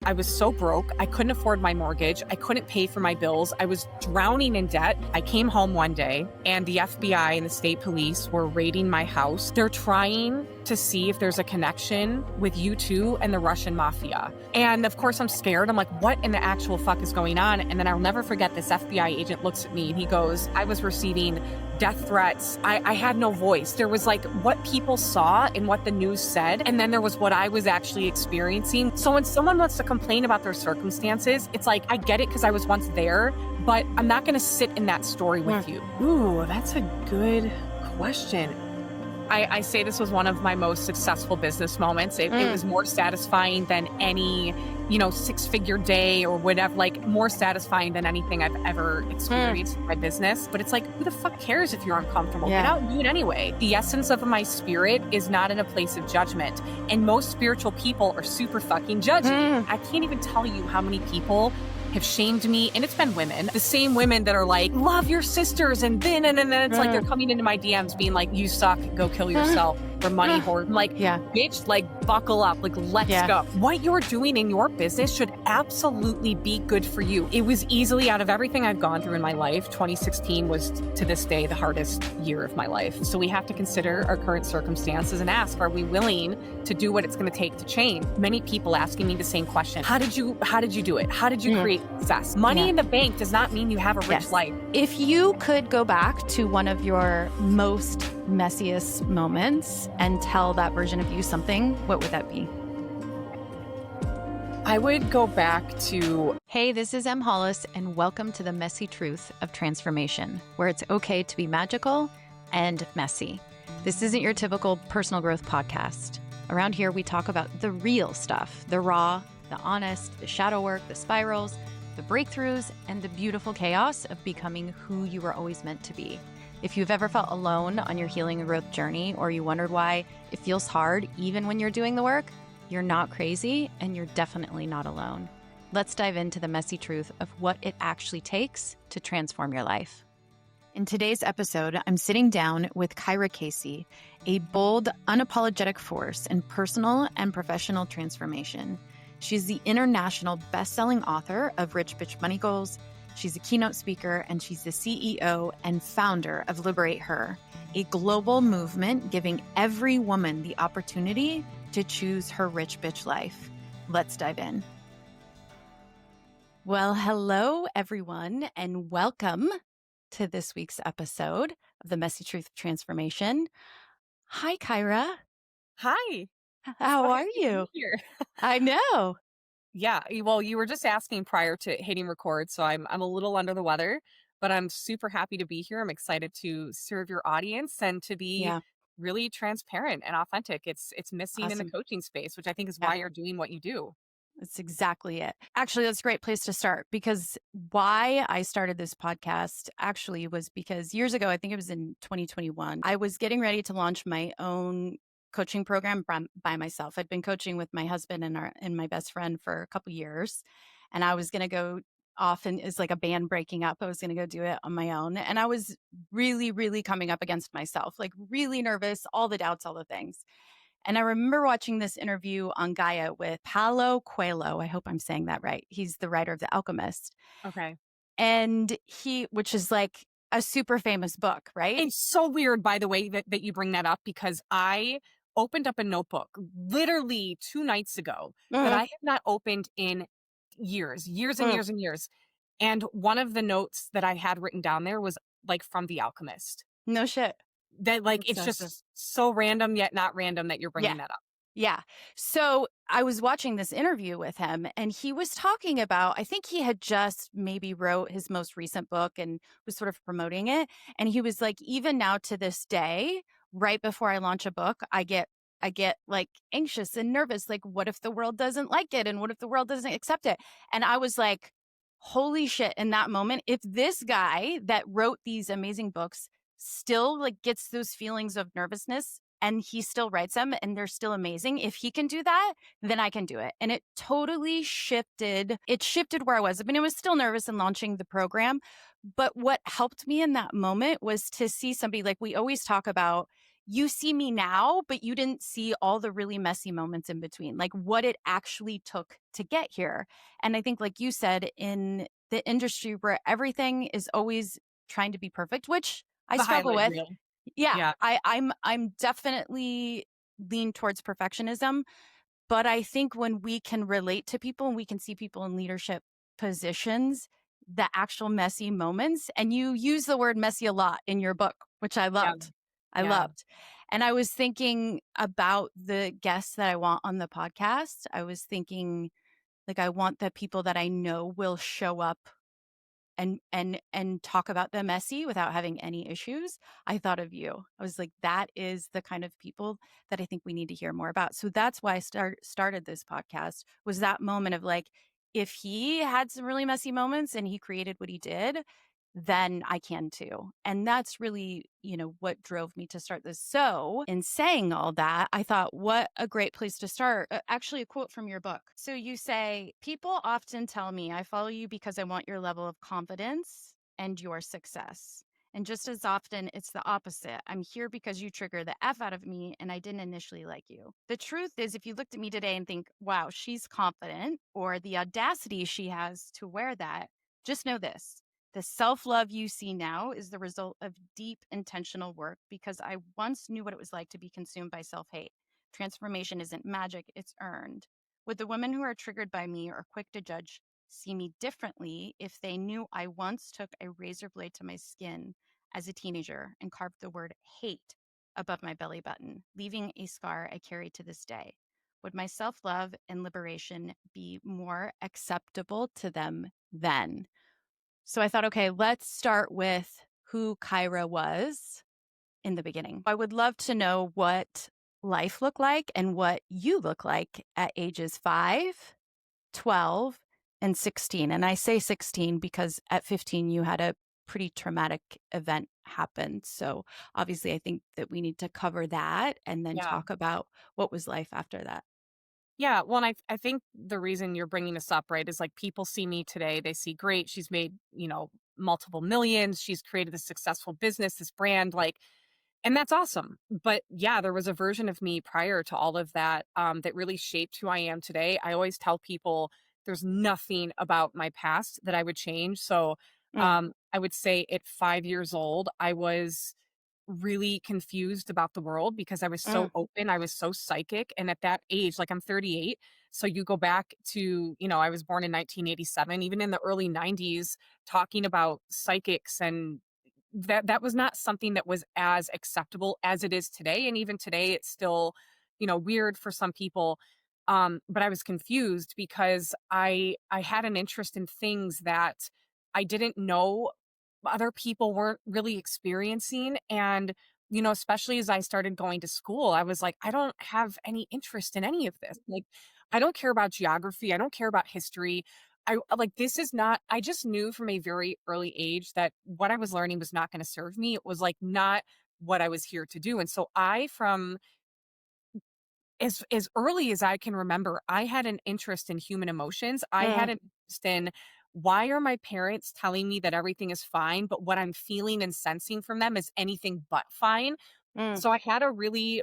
I was so broke. I couldn't afford my mortgage. I couldn't pay for my bills. I was drowning in debt. I came home one day and the FBI and the state police were raiding my house. They're trying to see if there's a connection with you two and the Russian mafia. And of course I'm scared. I'm like, what in the actual fuck is going on? And then I'll never forget, this FBI agent looks at me and he goes, I was receiving death threats. I had no voice. There was like what people saw and what the news said, and then there was what I was actually experiencing. So when someone wants to complain about their circumstances, it's like, I get it because I was once there, but I'm not going to sit in that story with you. Ooh, that's a good question. I say this was one of my most successful business moments. It was more satisfying than any, six-figure day or whatever, like more satisfying than anything I've ever experienced in my business. But it's like, who the fuck cares if you're uncomfortable? Get out and do it anyway. The essence of my spirit is not in a place of judgment. And most spiritual people are super fucking judgy. I can't even tell you how many people have shamed me, and it's been women, the same women that are like, love your sisters, and then it's like they're coming into my DMs being like, you suck, go kill yourself, or money whore. I'm like, bitch, like buckle up, like let's go. What you're doing in your business should absolutely be good for you. It was easily, out of everything I've gone through in my life, 2016 was to this day the hardest year of my life. So we have to consider our current circumstances and ask, are we willing to do what it's going to take to change? Many people asking me the same question. How did you do it? How did you create success? Money in the bank does not mean you have a rich life. If you could go back to one of your most messiest moments and tell that version of you something, what would that be? I would go back to... Hey, this is Em Hollis, and welcome to the messy truth of transformation, where it's okay to be magical and messy. This isn't your typical personal growth podcast. Around here, we talk about the real stuff, the raw, the honest, the shadow work, the spirals, the breakthroughs, and the beautiful chaos of becoming who you were always meant to be. If you've ever felt alone on your healing and growth journey, or you wondered why it feels hard even when you're doing the work, you're not crazy, and you're definitely not alone. Let's dive into the messy truth of what it actually takes to transform your life. In today's episode, I'm sitting down with Kyera Kacey, a bold, unapologetic force in personal and professional transformation. She's the international best-selling author of Rich Bitch Money Goals. She's a keynote speaker, and she's the CEO and founder of LibeateHER, a global movement giving every woman the opportunity to choose her rich bitch life. Let's dive in. Well, hello, everyone, and welcome to this week's episode of The Messy Truth of Transformation. Hi, Kyera. Hi. How are you? I know. Yeah, well, you were just asking prior to hitting record, so I'm a little under the weather, but I'm super happy to be here. I'm excited to serve your audience and to be really transparent and authentic. It's missing in the coaching space, which I think is why you're doing what you do. That's exactly it. Actually, that's a great place to start, because why I started this podcast actually was because years ago, I think it was in 2021, I was getting ready to launch my own coaching program by myself. I'd been coaching with my husband and my best friend for a couple years, and I was going to go off, and it's like a band breaking up. I was going to go do it on my own, and I was really, really coming up against myself, like really nervous, all the doubts, all the things. And I remember watching this interview on Gaia with Paulo Coelho. I hope I'm saying that right. He's the writer of The Alchemist. Okay. And which is like a super famous book, right? It's so weird, by the way, that you bring that up, because I opened up a notebook literally 2 nights ago that I have not opened in years and years and years. And one of the notes that I had written down there was like from The Alchemist. No shit. That like, it's just so random yet not random that you're bringing that up. Yeah. So I was watching this interview with him, and he was talking about, I think he had just maybe wrote his most recent book and was sort of promoting it. And he was like, even now to this day, right before I launch a book, I get like anxious and nervous. Like, what if the world doesn't like it? And what if the world doesn't accept it? And I was like, holy shit, in that moment, if this guy that wrote these amazing books still like gets those feelings of nervousness, and he still writes them and they're still amazing, if he can do that, then I can do it. And it totally shifted. It shifted where I was. I mean, I was still nervous in launching the program, but what helped me in that moment was to see somebody, like we always talk about, you see me now, but you didn't see all the really messy moments in between, like what it actually took to get here. And I think, like you said, in the industry where everything is always trying to be perfect, which I The struggle highlight with. reel. Yeah, Yeah. I'm definitely lean towards perfectionism, but I think when we can relate to people and we can see people in leadership positions, the actual messy moments, and you use the word messy a lot in your book, which I Yeah. loved. I Yeah. loved. And I was thinking about the guests that I want on the podcast. I was thinking, like, I want the people that I know will show up and talk about the messy without having any issues. I thought of you. I was like, that is the kind of people that I think we need to hear more about. So that's why I started this podcast, was that moment of like, if he had some really messy moments and he created what he did, then I can too. And that's really, what drove me to start this. So, in saying all that, I thought, what a great place to start. Actually, a quote from your book. So you say, people often tell me I follow you because I want your level of confidence and your success. And just as often, it's the opposite. I'm here because you trigger the F out of me and I didn't initially like you. The truth is, if you looked at me today and think, wow, she's confident, or the audacity she has to wear that, just know this: the self-love you see now is the result of deep intentional work, because I once knew what it was like to be consumed by self-hate. Transformation isn't magic, it's earned. Would the women who are triggered by me or quick to judge see me differently if they knew I once took a razor blade to my skin as a teenager and carved the word hate above my belly button, leaving a scar I carry to this day? Would my self-love and liberation be more acceptable to them then? So I thought, okay, let's start with who Kyera was in the beginning. I would love to know what life looked like and what you look like at ages 5, 12, and 16. And I say 16 because at 15, you had a pretty traumatic event happen. So obviously, I think that we need to cover that and then Yeah. talk about what was life after that. Yeah, well, and I think the reason you're bringing this up, right, is like people see me today, they see, great, she's made, multiple millions, she's created a successful business, this brand, like, and that's awesome. But yeah, there was a version of me prior to all of that, that really shaped who I am today. I always tell people there's nothing about my past that I would change. So Mm, I would say at 5 years old, I was really confused about the world because I was so mm, open, I was so psychic, and at that age, like, I'm 38, so you go back to, I was born in 1987, even in the early 90s, talking about psychics, and that was not something that was as acceptable as it is today, and even today, it's still, weird for some people, but I was confused because I had an interest in things that I didn't know other people weren't really experiencing. And, especially as I started going to school, I was like, I don't have any interest in any of this. Like, I don't care about geography. I don't care about history. This is not, I just knew from a very early age that what I was learning was not going to serve me. It was like not what I was here to do. And so from as early as I can remember, I had an interest in human emotions. I had mm, an interest in, why are my parents telling me that everything is fine, but what I'm feeling and sensing from them is anything but fine? mm, So I had a really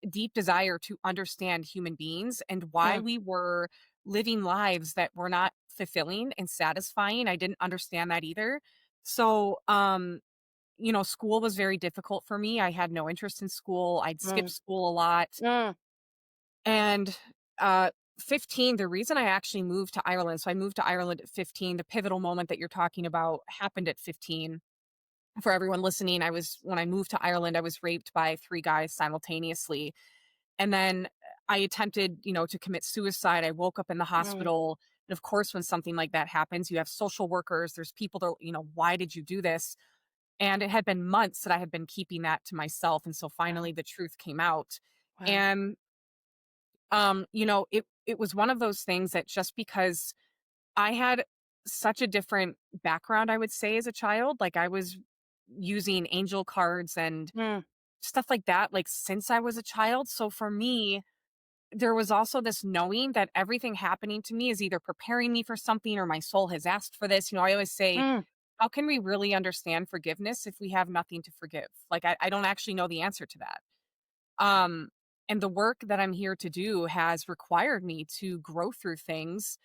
deep desire to understand human beings and why mm, we were living lives that were not fulfilling and satisfying. I didn't understand that either. So, school was very difficult for me. I had no interest in school. I'd skip mm, school a lot. mm. And, uh, 15, the reason I actually moved to Ireland, so I moved to Ireland at 15, the pivotal moment that you're talking about happened at 15. For everyone listening, when I moved to Ireland, I was raped by 3 guys simultaneously. And then I attempted, to commit suicide. I woke up in the Mm, hospital. And of course, when something like that happens, you have social workers, there's people that, why did you do this? And it had been months that I had been keeping that to myself. And so wow. finally the truth came out. Wow. And it was one of those things that, just because I had such a different background, I would say, as a child, like I was using angel cards and Mm, stuff like that, like since I was a child. So for me, there was also this knowing that everything happening to me is either preparing me for something or my soul has asked for this. I always say, mm, how can we really understand forgiveness if we have nothing to forgive? Like, I don't actually know the answer to that. Um, and the work that I'm here to do has required me to grow through things.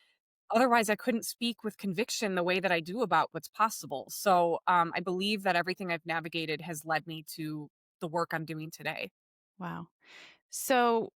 Otherwise, I couldn't speak with conviction the way that I do about what's possible. So, I believe that everything I've navigated has led me to the work I'm doing today. Wow. So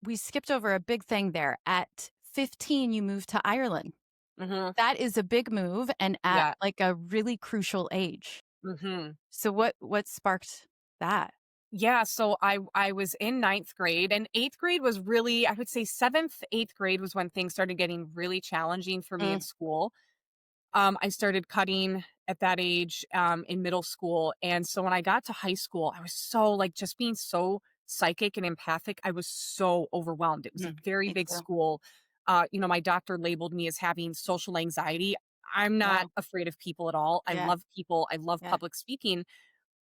we skipped over a big thing there. At 15, you moved to Ireland. Mhm. That is a big move and at Yeah. like a really crucial age. Mhm. So what sparked that? Yeah, so I was in ninth grade, and 8th grade was really, I would say 7th, 8th grade was when things started getting really challenging for me in Mm, school. I started cutting at that age, in middle school, and so when I got to high school, I was so, like, just being so psychic and empathic, I was so overwhelmed. It was a very me big too. school. My doctor labeled me as having social anxiety. I'm not Wow. afraid of people at all. I Yeah. love people. I love Yeah. public speaking.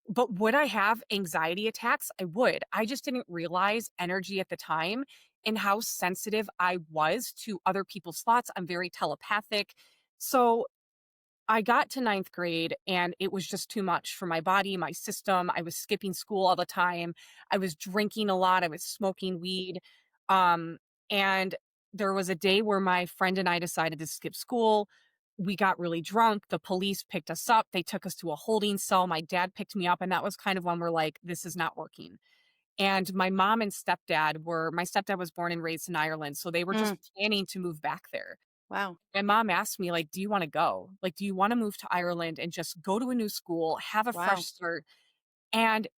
But would I have anxiety attacks? I would. I just didn't realize energy at the time and how sensitive I was to other people's thoughts. I'm very telepathic. So I got to ninth grade and it was just too much for my body, my system. I was skipping school all the time. I was drinking a lot. I was smoking weed. Um, and there was a day where my friend and I decided to skip school. We got really drunk. The police picked us up. They took us to a holding cell. My dad picked me up. And that was kind of when we're like, this is not working. And my stepdad was born and raised in Ireland. So they were just Mm, planning to move back there. wow. My mom asked me, like, "Do you wanna go? Like, do you wanna move to Ireland and just go to a new school, have a fresh Wow. start?" And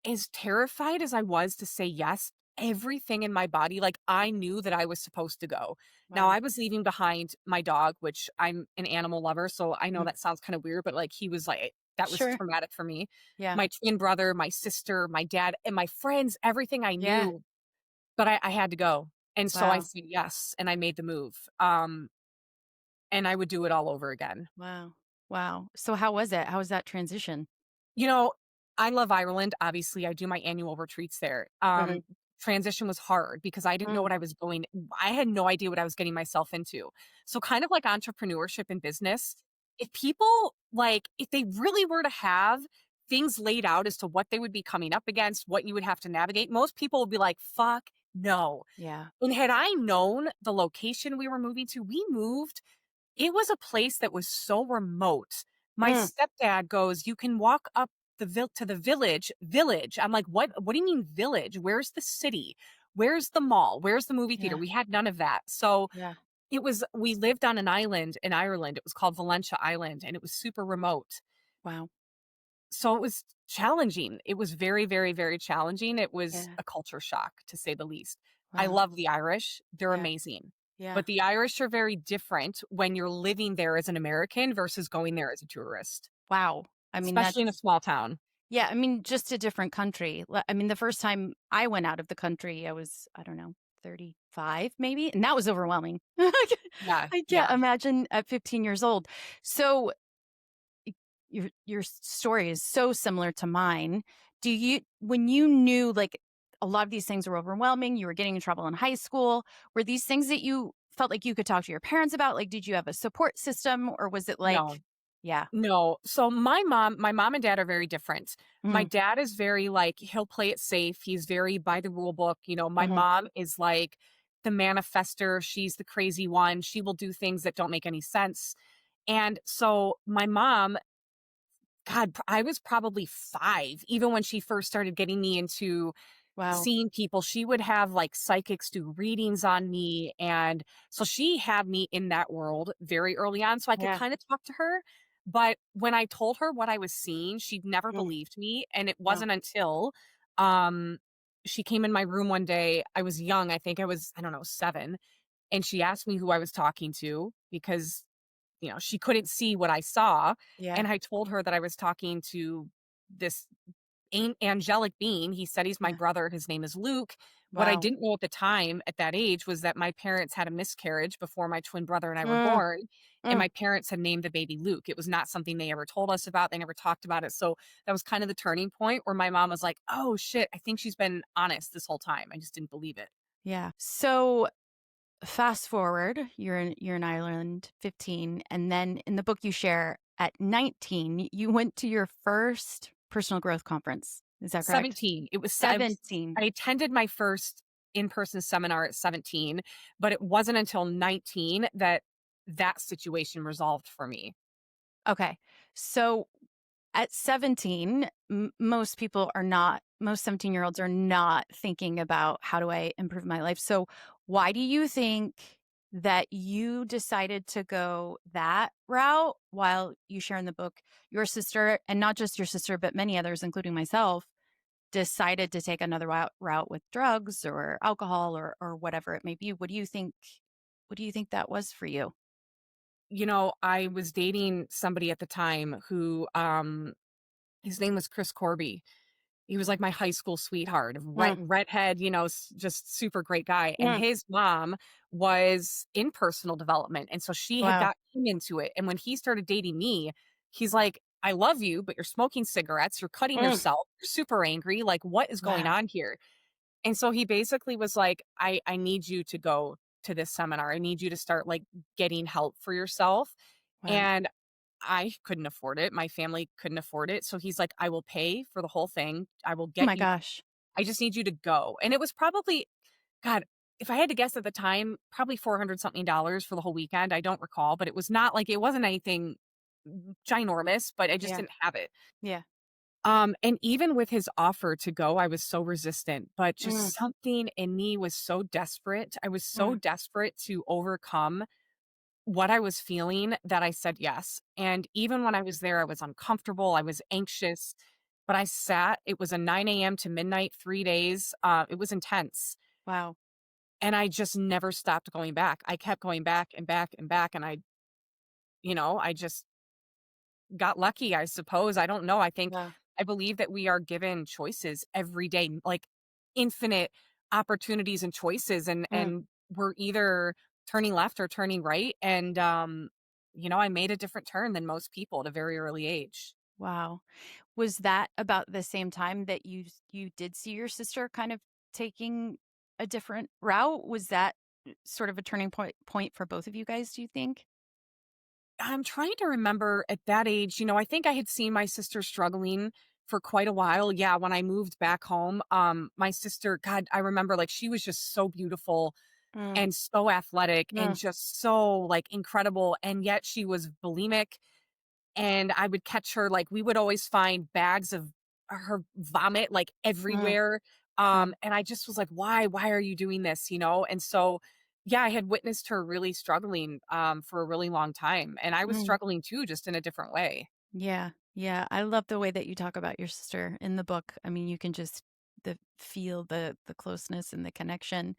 as terrified as I was to say yes, everything in my body, like, I knew that I was supposed to go. Now, Wow. I was leaving behind my dog, which I'm an animal lover, so I know Mm, that sounds kinda weird, but, like, he was like that was sure. traumatic for me. Yeah. My twin brother, my sister, my dad, and my friends, everything I Yeah. knew, but I had to go. And so I Wow. said yes, and I made the move. And I would do it all over again. Wow. Wow. So how was it? How was that transition? You know, I love Ireland, obviously, I do my annual retreats there. Mhm. Transition was hard because I didn't know Mm, what I had no idea what I was getting myself into. So kind of like entrepreneurship and business, if they really were to have things laid out as to what they would be coming up against, what you would have to navigate, most people would be like, "Fuck no." yeah. And had I known the location we were moving to, we moved. It was a place that was so remote. My Mm, stepdad goes, "You can walk up to the village." I'm like, "What do you mean village? Where's the city? Where's the mall? Where's the movie theater?" yeah. We had none of that. So, Yeah. we lived on an island in Ireland. It was called Valentia Island, and it was super remote. Wow. So, it was challenging. It was very, very, very challenging. It was Yeah. a culture shock, to say the least. I Wow. love the Irish. They're Yeah. amazing. Yeah. But the Irish are very different when you're living there as an American versus going there as a tourist, Wow. I mean, especially in a that's small town. yeah, I mean, just a different country. I mean, the first time I went out of the country, I was, I don't know, 35 maybe, and that was overwhelming. Yeah, I can't yeah. imagine at 15 years old. So your story is so similar to mine. Do you when you knew like a lot of these things were overwhelming, you were getting in trouble in high school, were these things that you felt like you could talk to your parents about? Like, did you have a support system or was it No, like, yeah. no. So my mom and dad are very different. My Mm, dad is very like, he'll play it safe. He's very by the rule book. My mhm, mom is like the manifester. She's the crazy one. She will do things that don't make any sense. And so my mom, God, I was probably 5 even when she first started getting me into wow. seeing people. She would have, like, psychics do readings on me, and so she had me in that world very early on, so I could Yeah. kinda talk to her, but when I told her what I was seeing, she never Mm, believed me, and it wow. wasn't until, um, she came in my room one day. I was young, I think I was, I don't know, 7, and she asked me who I was talking to because, she couldn't see what I saw, Yeah. and I told her that I was talking to this angelic being. He said he's my Yeah. brother. His name is Luke. What I Wow. didn't know at the time, at that age, was that my parents had a miscarriage before my twin brother and I were Mm, born, and mm, my parents had named the baby Luke. It was not something they ever told us about. They never talked about it. So that was kind of the turning point where my mom was like, "Oh shit, I think she's been honest this whole time. I just didn't believe it." yeah. So fast forward, you're in Ireland, 15, and then in the book you share at 19, you went to your first personal growth conference. Is that correct? 17. I 17. attended my first in-person seminar at 17, but it wasn't until 19 that that situation resolved for me. Okay. So at 17, most people are not, most 17-year-olds are not thinking about how do I improve my life. So why do you think that you decided to go that route while you share in the book your sister, and not just your sister, but many others, including myself, decided to take another route with drugs or alcohol or whatever it may be? What do you think that was for you? I was dating somebody at the time who, his name was Chris Corby. He was like my high school sweetheart, Mm, redhead, just super great guy. And mm, his mom was in personal development. And so she had wow. got him into it. And when he started dating me, he's like, I love you, but you're smoking cigarettes, you're cutting Mm, yourself, you're super angry. Like, what is going wow. on here? And so he basically was like, I need you to go to this seminar. I need you to start like getting help for yourself. Wow. And I couldn't afford it. My family couldn't afford it. So he's like, I will pay for the whole thing. I will Oh get my you. gosh. I just need you to go. And it was probably, God, if I had to guess at the time, probably 400 something dollars for the whole weekend. I don't recall, but it was not like it wasn't anything ginormous, but I just Yeah. didn't have it. Yeah. And even with his offer to go, I was so resistant, but Mm, just something in me was so desperate. I was so mm, desperate to overcome what I was feeling that I said yes. And even when I was there, I was uncomfortable, I was anxious, but I sat. It was a 9 a.m. to midnight, 3 days. It was intense. wow. And I just never stopped going back. I kept going back and back and back. And I just got lucky, I suppose. I don't know. Wow. I believe that we are given choices every day, like infinite opportunities and choices. And, Mm, and we're either turning left or turning right. And, I made a different turn than most people at a very early age. wow. Was that about the same time that you did see your sister kind of taking a different route? Was that sort of a turning point for both of you guys, do you think? I'm trying to remember at that age, I think I had seen my sister struggling for quite a while. Yeah, when I moved back home, my sister, God, I remember like she was just so beautiful Mm, and so athletic and mm, just so like incredible. And yet she was bulimic. And I would catch her, like we would always find bags of her vomit like mm, everywhere. mm, And I just was like, why are you doing this? And so yeah, I had witnessed her really struggling for a really long time. And I was mm. struggling too, just in a different way. Yeah. Yeah. I love the way that you talk about your sister in the book. I mean, you can just feel the closeness and the connection.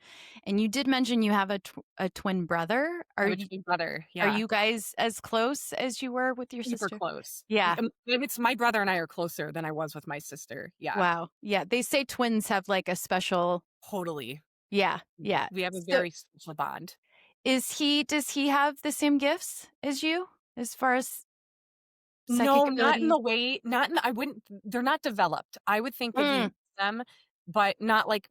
And you did mention you have a twin brother. I have a twin brother. Are Yeah. you guys as close as you were with your Super sister? close. Yeah. It's my brother and I are closer than I was with my sister. Yeah, Wow. Yeah, they say twins have, like, a special. totally. Yeah, yeah. We have a So, very special bond. does he have the same gifts as you as far as No, psychic not in abilities? the way not in the I wouldn't they're not developed. I would think that he has Mm, them, but not like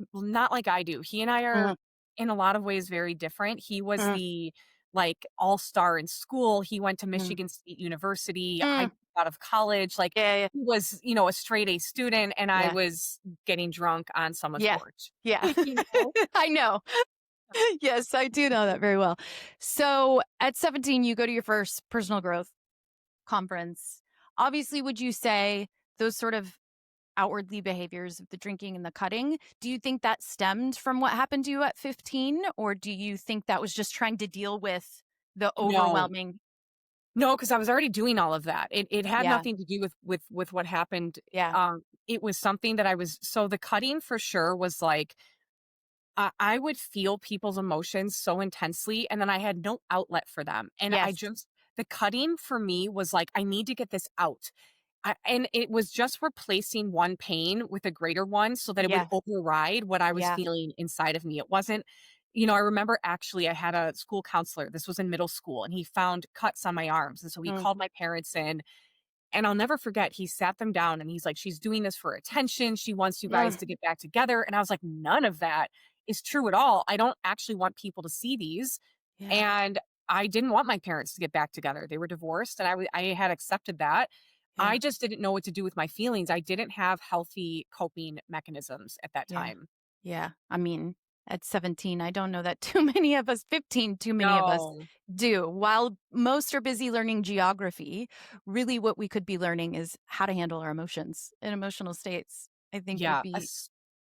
I do. He and I mm, are, in a lot of ways, very different. He was mm, the, like, all-star in school. He went to mm, Michigan State University. I mm. dropped out of college. Like, Yeah, yeah, he was, a straight A student, and I yeah, was getting drunk on someone's yeah, porch. yeah. You know? I know. Yes, I do know that very well. So, at 17, you go to your first personal growth conference. Obviously, would you say those sort of outwardly behaviors of the drinking and the cutting, do you think that stemmed from what happened to you at 15? Or do you think that was just trying to deal with the No. overwhelming? No, because I was already doing all of that. It had Yeah. nothing to do with what happened. Yeah. It was something that so the cutting for sure was like, I would feel people's emotions so intensely, and then I had no outlet for them. And Yes. the cutting for me was like, I need to get this out. And it was just replacing one pain with a greater one so that it would Yeah. override what I was Yeah. feeling inside of me. It wasn't, I remember actually I had a school counselor. This was in middle school, and he found cuts on my arms. And so he Mm. called my parents in, and I'll never forget, he sat them down and he's like, she's doing this for attention. She wants you guys Mm. to get back together. And I was like, none of that is true at all. I don't actually want people to see these. Yeah. And I didn't want my parents to get back together. They were divorced, and I had accepted that. Yeah. I just didn't know what to do with my feelings. I didn't have healthy coping mechanisms at that Yeah. time. Yeah. I mean, at 17, I don't know that too many of us, 15, too many of us No. do. While most are busy learning geography, really what we could be learning is how to handle our emotions and emotional states. I think would Yeah, be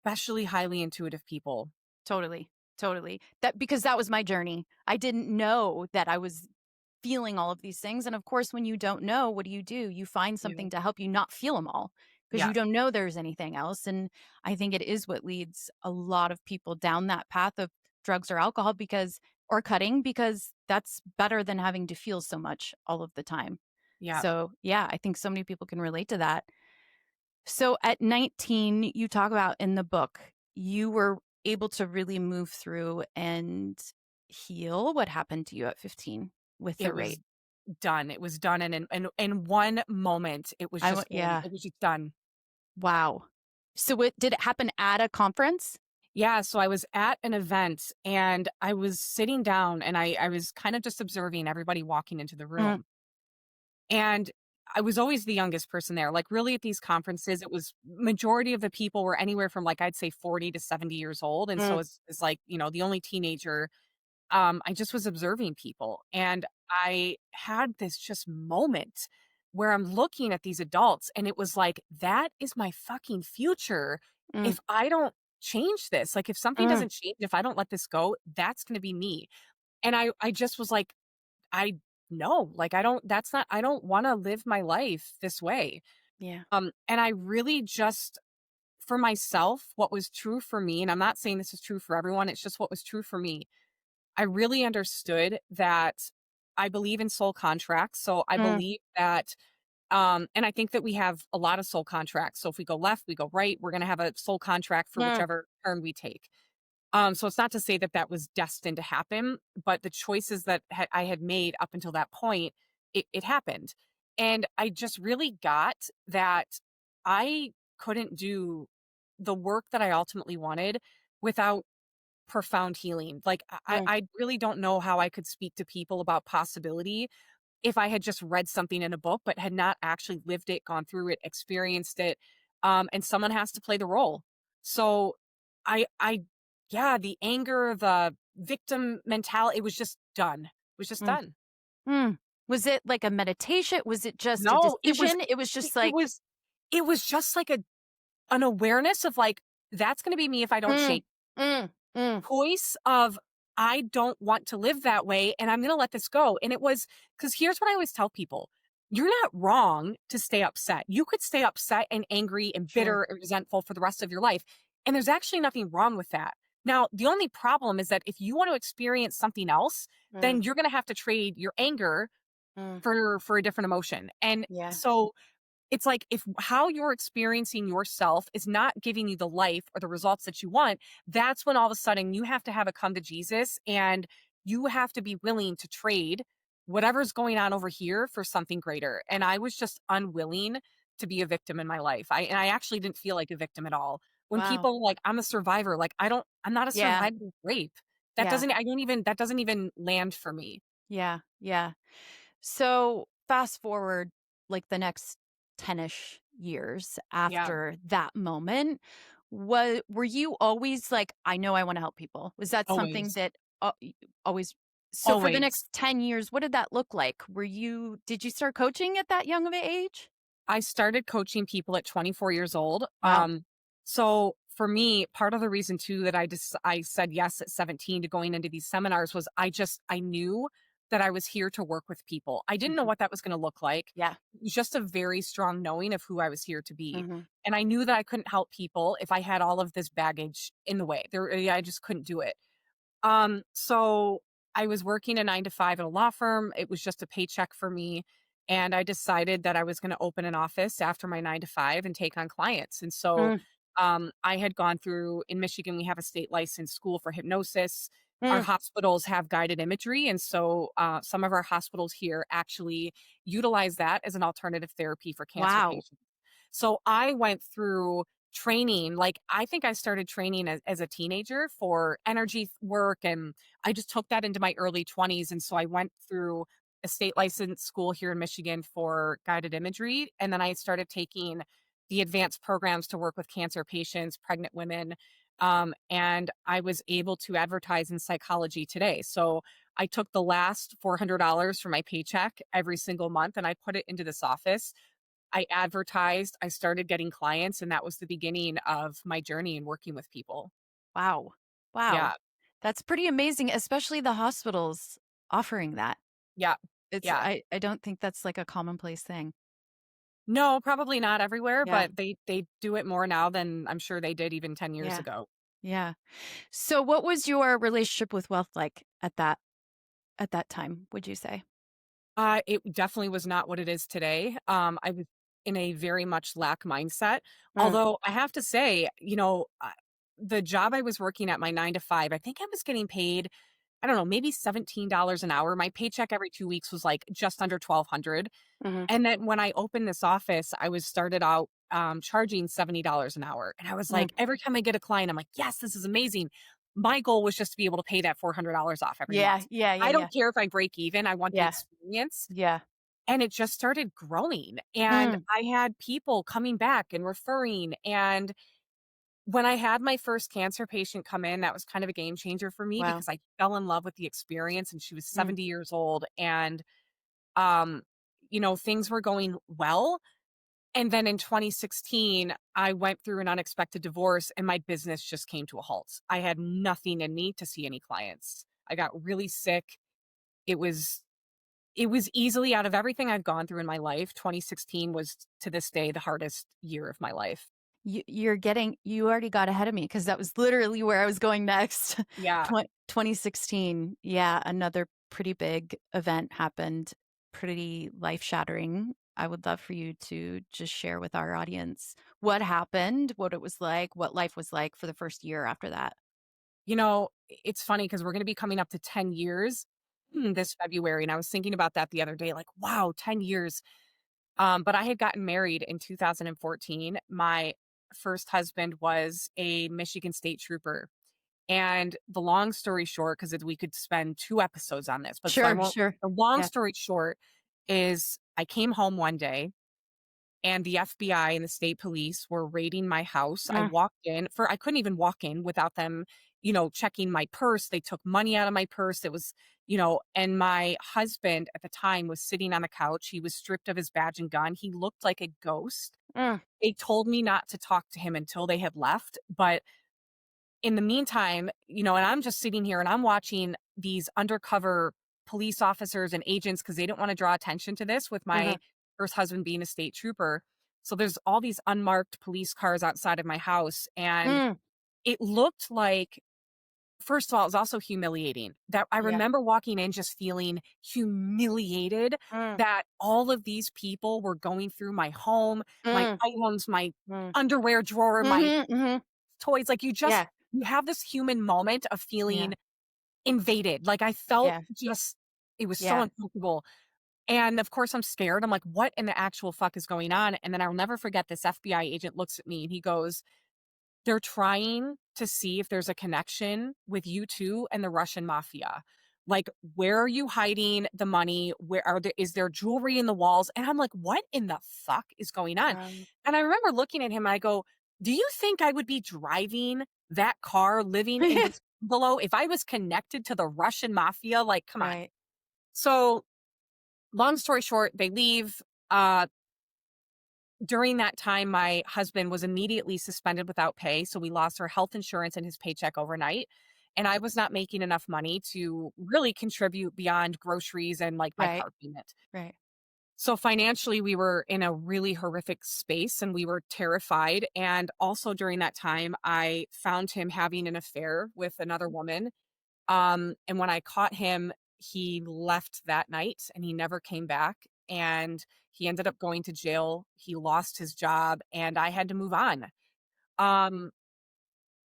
especially highly intuitive people. totally, totally. That because that was my journey. I didn't know that I was feeling all of these things. And of course, when you don't know, what do? You find Yeah. something to help you not feel them all because Yeah. you don't know there's anything else. And I think it is what leads a lot of people down that path of drugs or alcohol or cutting, because that's better than having to feel so much all of the time. Yeah. So, yeah, I think so many people can relate to that. So at 19, you talk about in the book, you were able to really move through and heal. What happened to you at 15 with the It rape? was done. It was done in one moment. It was just Yeah. it was just done. Wow. So what did it happen at a conference? Yeah, so I was at an event and I was sitting down and I was kind of just observing everybody walking into the Mm, room. And I was always the youngest person there. Like really at these conferences, it was majority of the people were anywhere from like I'd say 40 to 70 years old. And so mm, it's like, the only teenager. I just was observing people and I had this just moment where I'm looking at these adults and it was like, that is my fucking future. mm, If I don't change this, like if something mm. doesn't change, if I don't let this go, that's going to be me. And I just was like, I no, like I don't want to live my life this way. Yeah. And I really just for myself, what was true for me, and I'm not saying this is true for everyone, it's just what was true for me. I really understood that I believe in soul contracts. So I Mm, believe that, and I think that we have a lot of soul contracts. So if we go left, we go right, we're going to have a soul contract for mm, whichever turn we take. So it's not to say that that was destined to happen, but the choices that I had made up until that point, it happened. And I just really got that I couldn't do the work that I ultimately wanted without profound healing. Like mm, I really don't know how I could speak to people about possibility if I had just read something in a book, but had not actually lived it, gone through it, experienced it. And someone has to play the role. So I, yeah, the anger, the victim mentality, it was just done. It was just mm, done. mm. Was it like a meditation? Was it just a No, decision? It was just it like, was, it was just like an awareness of like, that's going to be me if I don't mm, change. mm, mm, Choice of I don't want to live that way and I'm going to let this go. And it was because here's what I always tell people. You're not wrong to stay upset. You could stay upset and angry and sure. bitter and resentful for the rest of your life. And there's actually nothing wrong with that. Now, the only problem is that if you want to experience something else, Mm, then you're going to have to trade your anger mm, for a different emotion. And yeah. so it's like if how you're experiencing yourself is not giving you the life or the results that you want, that's when all of a sudden you have to have a come to Jesus and you have to be willing to trade whatever's going on over here for something greater. And I was just unwilling to be a victim in my life. I actually didn't feel like a victim at all. When Wow. people like I'm a survivor, like I'm not a Yeah. survivor of rape. Yeah. That doesn't even land for me. Yeah. Yeah. So fast forward like the next 10-ish years Yeah, after that moment, were you always like, I know I want to help people? Was that something always. that always? So for the Always. next 10 years, what did that look like? Did you start coaching at that young of an age? I started coaching people at 24 years old. Wow. So for me, part of the reason too that I said yes at 17 to going into these seminars was I knew that I was here to work with people. I didn't know Mhm. what that was going to look like. Yeah. It was just a very strong knowing of who I was here to be. Hmm. And I knew that I couldn't help people if I had all of this baggage in the way. I just couldn't do it. So I was working a 9 to 5 at a law firm. It was just a paycheck for me. And I decided that I was going to open an office after my 9 to 5 and take on clients. And so Mm, I had gone through in Michigan, we have a state licensed school for hypnosis. Our mm. hospitals have guided imagery. And so some of our hospitals here actually utilize that as an alternative therapy for cancer Wow. patients. So I went through training. Like I think I started training as a teenager for energy work. And I just took that into my early 20s. And so I went through a state licensed school here in Michigan for guided imagery. And then I started taking the advanced programs to work with cancer patients, pregnant women. And I was able to advertise in Psychology Today. So I took the last $400 from my paycheck every single month and I put it into this office. I advertised, I started getting clients, and that was the beginning of my journey in working with people. Wow. Wow. Yeah. That's pretty amazing, especially the hospitals offering that. Yeah. It's Yeah. I don't think that's like a commonplace thing. No, probably not everywhere, Yeah. but they do it more now than I'm sure they did even 10 years Yeah. ago. Yeah. So what was your relationship with wealth like at that time, would you say? It definitely was not what it is today. I was in a very much lack mindset. Mm, Although I have to say, the job I was working at, my 9 to 5, I think I was getting paid, I don't know, maybe $17 an hour. My paycheck every 2 weeks was like just under 1,200. mhm, And then when I opened this office, I was started out charging $70 an hour. And I was mm. like, every time I get a client, I'm like, yes, this is amazing. My goal was just to be able to pay that $400 off every Yeah, month. yeah, yeah, I yeah. don't care if I break even. I want the Yeah, experience. yeah. And it just started growing. And Mm, I had people coming back and referring. And when I had my first cancer patient come in, that was kind of a game changer for me wow. because I fell in love with the experience. And she was Mm, 70 years old. And, um, things were going well. And then in 2016, I went through an unexpected divorce and my business just came to a halt. I had nothing in me to see any clients. I got really sick. It was it was easily out of everything I've gone through in my life, 2016 was to this day the hardest year of my life. you already got ahead of me because that was literally where I was going next. Yeah. 2016. Yeah, another pretty big event happened, pretty life-shattering. I would love for you to just share with our audience what happened, what it was like, what life was like for the first year after that. It's funny because we're gonna be coming up to 10 years this February, and I was thinking about that the other day, like, wow, 10 years. But I had gotten married in 2014. My first husband was a Michigan State trooper. And the long story short, because we could spend 2 episodes on this, but so I Sure, won't. sure. The long Yeah. story short is I came home one day and the FBI and the state police were raiding my house. I Mm, walked in for I couldn't even walk in without them, checking my purse. They took money out of my purse. It was, and my husband at the time was sitting on the couch. He was stripped of his badge and gun. He looked like a ghost. mm, They told me not to talk to him until they had left, but in the meantime, and I'm just sitting here and I'm watching these undercover police officers and agents because they didn't want to draw attention to this with my mhm, first husband being a state trooper. So there's all these unmarked police cars outside of my house. And mm. it looked like, first of all, it was also humiliating that I Yeah. remember walking in just feeling humiliated Mm, that all of these people were going through my home, my mm, items, my mm. underwear drawer, my Mhm, mhm. toys. Like Yeah, you have this human moment of yeah, feeling invaded. Like I felt yeah, just it was so yeah. uncomfortable. And of course I'm scared. I'm like, what in the actual fuck is going on? And then I'll never forget this FBI agent looks at me and he goes, they're trying to see if there's a connection with you two and the Russian mafia. Like, where are you hiding the money? Is there jewelry in the walls? And I'm like, what in the fuck is going on? Um, And I remember looking at him and I go, do you think I would be driving that car, living in this bungalow if I was connected to the Russian mafia? Like, come on. right. So, long story short, they leave. Uh, During that time, my husband was immediately suspended without pay, so we lost our health insurance and his paycheck overnight, and I was not making enough money to really contribute beyond groceries and, like, my Right, car payment. right. So, financially, we were in a really horrific space, and we were terrified, and also during that time, I found him having an affair with another woman, and when I caught him, he left that night and he never came back. And he ended up going to jail. He lost his job and I had to move on. Um,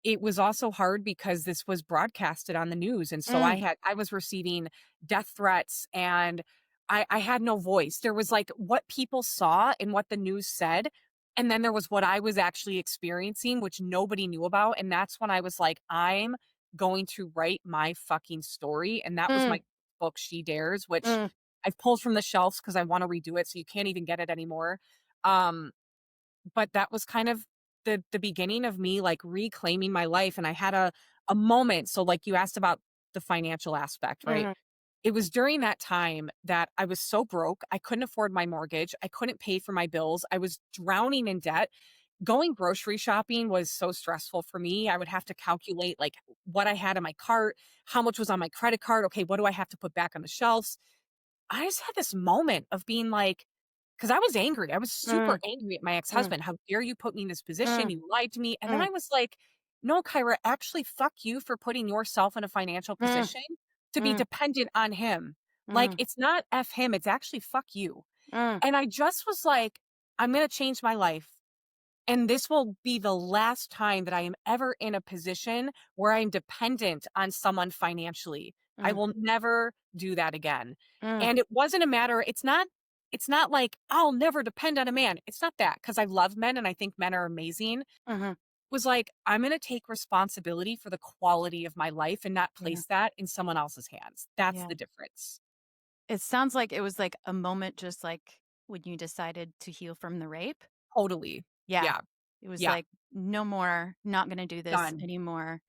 it was also hard because this was broadcasted on the news. And so Mm, I was receiving death threats and I had no voice. There was like what people saw and what the news said. And then there was what I was actually experiencing, which nobody knew about. And that's when I was like, I'm going to write my fucking story. And that was mm, my book, She Dares, which mm. I've pulled from the shelves because I want to redo it, so you can't even get it anymore. Um, but that was kind of the beginning of me like reclaiming my life, and I had a moment. So like you asked about the financial aspect, right? Mhm. It was during that time that I was so broke, I couldn't afford my mortgage, I couldn't pay for my bills, I was drowning in debt. Going grocery shopping was so stressful for me. I would have to calculate like what I had in my cart, how much was on my credit card, okay, what do I have to put back on the shelves? I just had this moment of being like, because I was angry. I was super Mm, angry at my mm, ex-husband. "How dare you put me in this position? mm, You lied to me." And then mm, I was like, "No, Kyra, actually, fuck you for putting yourself in a financial mm, position to be mm, dependent on him. Like, mm, it's not F him, it's actually fuck you." mm, And I just was like, "I'm gonna change my life. And this will be the last time that I am ever in a position where I'm dependent on someone financially. I mm, will never do that again." mm, And it wasn't a matter, it's not like I'll never depend on a man. It's not that, because I love men and I think men are amazing. It mhm. was like, I'm going to take responsibility for the quality of my life and not Yeah, place that in someone else's hands. That's yeah. the difference. It sounds like it was like a moment just like when you decided to heal from the rape. Totally. Yeah. Yeah. It was Yeah. like, no more, not gonna do this Done. anymore.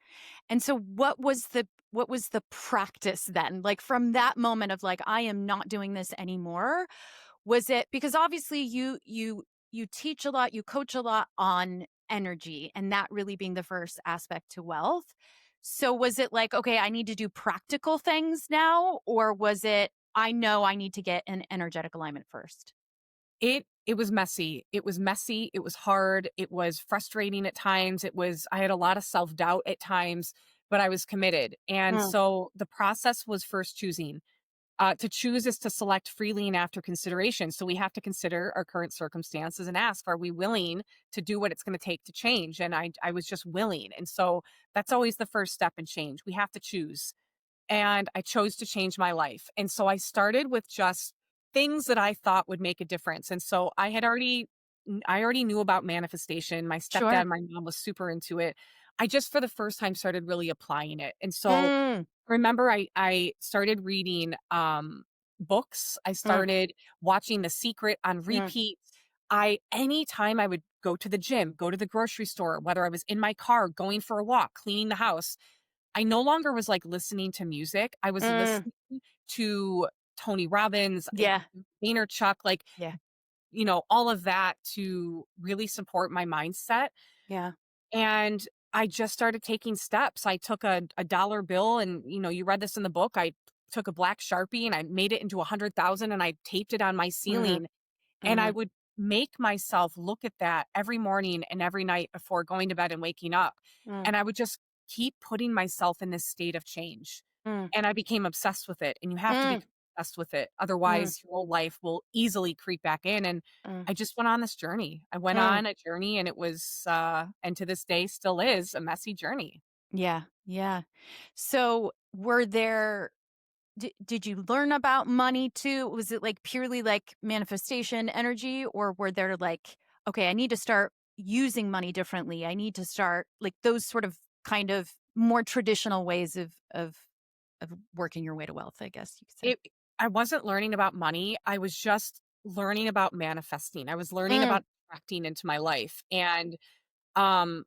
And so what was the practice then? Like from that moment of like, I am not doing this anymore, was it because obviously you teach a lot, you coach a lot on energy and that really being the first aspect to wealth. So was it like, okay, I need to do practical things now? Or was it, I know I need to get an energetic alignment first? It was messy. It was messy, it was hard, it was frustrating at times, I had a lot of self-doubt at times, but I was committed. And Mm, so the process was first choosing. To choose is to select freely and after consideration. So we have to consider our current circumstances and ask, are we willing to do what it's going to take to change? And I was just willing. And so that's always the first step in change. We have to choose. And I chose to change my life. And so I started with just things that I thought would make a difference. And so I already knew about manifestation. My stepdad sure. and my mom was super into it. I just for the first time started really applying it. And so Mm, remember I started reading books. I mm, started watching The Secret on mm, repeat. I anytime I would go to the gym, go to the grocery store, whether I was in my car, going for a walk, cleaning the house, I no longer was, like, listening to music. I was mm. listening to Tony Robbins, Yeah, Vaynerchuk, like, yeah, all of that to really support my mindset, yeah. and I just started taking steps. I took a dollar bill and, you read this in the book. I took a black Sharpie and I made it into 100,000 and I taped it on my Mhm, ceiling, and I mhm, would make myself look at that every morning and every night before going to bed and waking up. mm, And I would just keep putting myself in this state of change. mm, And I became obsessed with it. And you have to mm, become obsessed with it. mm, Otherwise, your whole life will easily creep back in. And mm, I just went on this journey. I went mm. on a journey and it was, and to this day still is a messy journey. Yeah, yeah. So were there did you learn about money too? Was it like purely like manifestation energy or were there like, okay, I need to start using money differently. I need to start like those sort of kind of more traditional ways of working your way to wealth, I guess you could say. It, I wasn't learning about money. I was just learning about manifesting. I was learning Mm, about attracting into my life. And, um,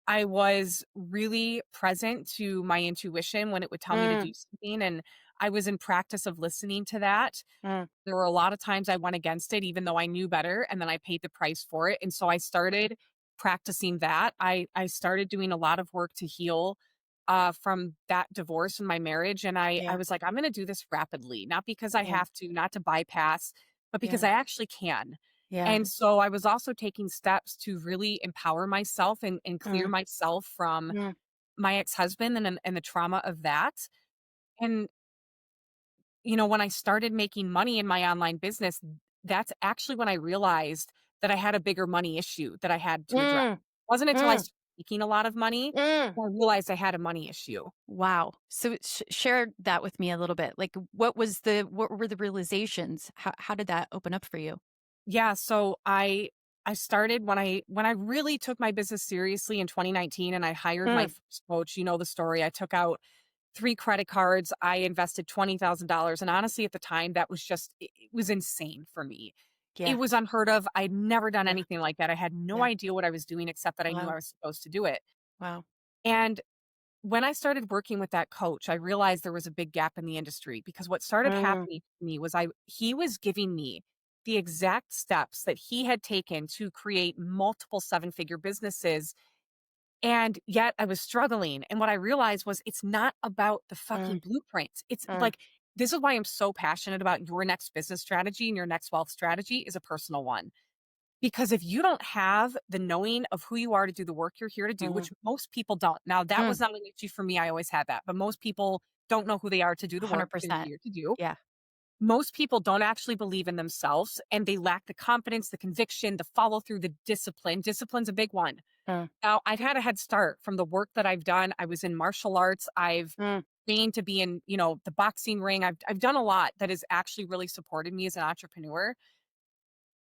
I was really present to my intuition when it would tell me to mm, do something, and I was in practice of listening to that. mm, There were a lot of times I went against it even though I knew better, and then I paid the price for it, and so I started practicing that. I started doing a lot of work to heal, from that divorce in my marriage, and I yeah, was like, "I'm gonna do this rapidly, not because I yeah, have to, not to bypass, but because yeah, I actually can." yeah. And so I was also taking steps to really empower myself and clear Mm, myself from mm, my ex-husband and the trauma of that. And, when I started making money in my online business, that's actually when I realized that I had a bigger money issue that I had to address. mm, It wasn't until I mm, started making a lot of money mm. that I realized I had a money issue. Wow. So share that with me a little bit. Like what were the realizations? How did that open up for you? Yeah, so I started when I really took my business seriously in 2019 and I hired my Mm, first coach. You know the story. I took out 3 credit cards. I invested $20,000. And honestly, at the time, that was just, it was insane for me. It Yeah. was unheard of. I'd never done Yeah. anything like that. I had no Yeah. idea what I was doing except that I knew I Wow. was supposed to do it. Wow. And when I started working with that coach, I realized there was a big gap in the industry because what started Mm, happening to me was he was giving me the exact steps that he had taken to create multiple seven-figure businesses, and yet I was struggling. And what I realized was it's not about the fucking mm, blueprints. It's mm, like this is why I'm so passionate about your next business strategy and your next wealth strategy is a personal one. Because if you don't have the knowing of who you are to do the work you're here to do, mm, which most people don't. Now, that mm. was not an issue for me. I always had that. But most people don't know who they are to do the work they're 100%. here to do. Yeah. Most people don't actually believe in themselves and they lack the confidence, the conviction, the follow through, the discipline. Discipline's a big one. Mm, Now, I've had a head start from the work that I've done. I was in martial arts. I've mm, trained to be in, the boxing ring. I've done a lot that has actually really supported me as an entrepreneur.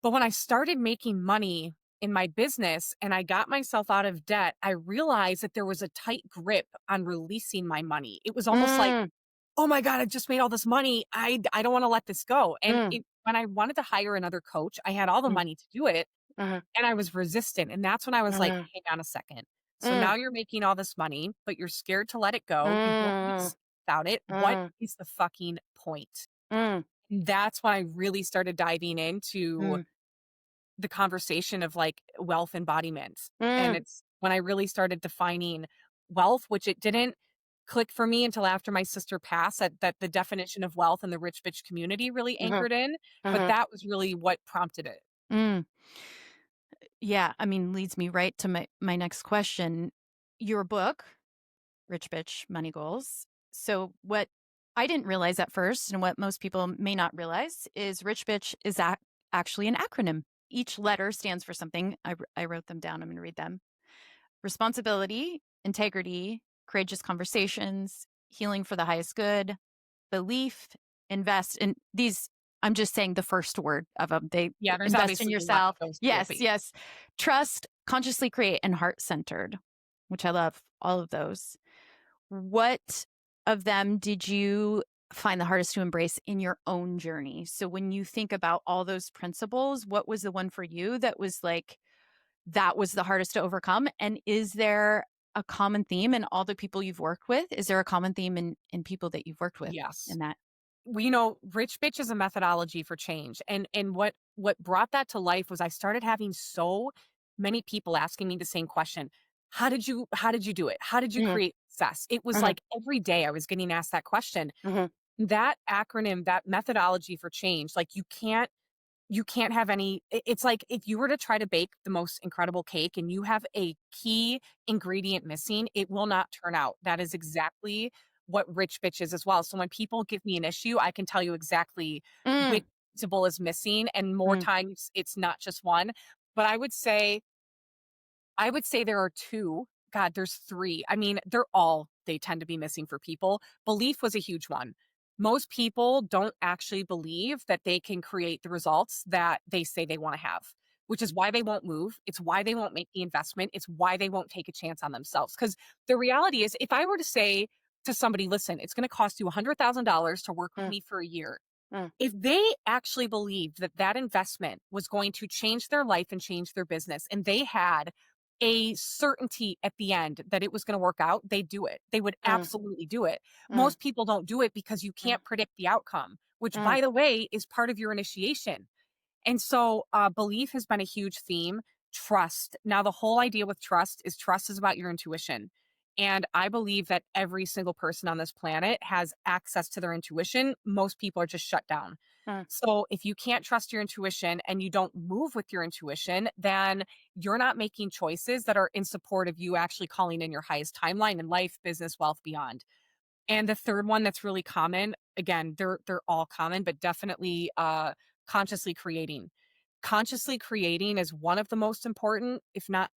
But when I started making money in my business and I got myself out of debt, I realized that there was a tight grip on releasing my money. It was almost like, mm, "Oh my god, I just made all this money. I don't wanna let this go." And mm, when I wanted to hire another coach, I had all the mm, money to do it, mhm, and I was resistant, and that's when I was like, mhm, "Hang on a second. So mm, now you're making all this money, but you're scared to let it go. You won't make mm, sense without it. What mm, is the fucking point?" mm, And that's when I really started diving into mm, the conversation of, like, wealth embodiment, and mm, it's when I really started defining wealth, which it didn't click for me until after my sister passed, that the definition of wealth in the rich bitch community really mhm, anchored in, but mhm, that was really what prompted it. mm. Yeah, I mean, leads me right to my next question. Your book, Rich Bitch Money Goals. So what I didn't realize at first, and what most people may not realize, is Rich Bitch is actually an acronym. Each letter stands for something. I wrote them down. I'm going to read them. Responsibility, integrity, courageous conversations, healing for the highest good, belief, invest in these. I'm just saying the first word of them. They Yeah, there's invest in obviously a lot yourself. that goes to it, Yes, but yes. Trust, consciously create, and heart centered, which I love all of those. What of them did you find the hardest to embrace in your own journey? So when you think about all those principles, what was the one for you that was like, that was the hardest to overcome? And is there a common theme in all the people you've worked with? Is there a common theme in people that you've worked with yes. in that? Rich bitch is a methodology for change, and what brought that to life was I started having so many people asking me the same question. How did you do it? How did you Mhm, create success? It was mhm, like every day I was getting asked that question. mhm, That acronym, that methodology for change, like, you can't have it's like if you were to try to bake the most incredible cake and you have a key ingredient missing, it will not turn out. That is exactly what rich bitch is as well. So when people give me an issue, I can tell you exactly which mm, principle is missing, and more mm, times it's not just one. But I would say there are 2. God, there's 3. I mean, they tend to be missing for people. Belief was a huge one. Most people don't actually believe that they can create the results that they say they wanna have, which is why they won't move. It's why they won't make the investment. It's why they won't take a chance on themselves. Because the reality is, if I were to say to somebody, "Listen, it's gonna cost you $100,000 to work with mm, me for a year," mm, if they actually believed that that investment was going to change their life and change their business, and they had a certainty at the end that it was going to work out, they do it. They would mm, absolutely do it. mm, Most people don't do it because you mm, can't predict the outcome, which, mm, by the way, is part of your initiation. And so, belief has been a huge theme. Trust. Now, the whole idea with trust is about your intuition. And I believe that every single person on this planet has access to their intuition. Most people are just shut down. mm, So, if you can't trust your intuition and you don't move with your intuition, then you're not making choices that are in support of you actually calling in your highest timeline in life, business, wealth, beyond. And the third one that's really common, again, they're all common, but definitely consciously creating. Consciously creating is one of the most important, if not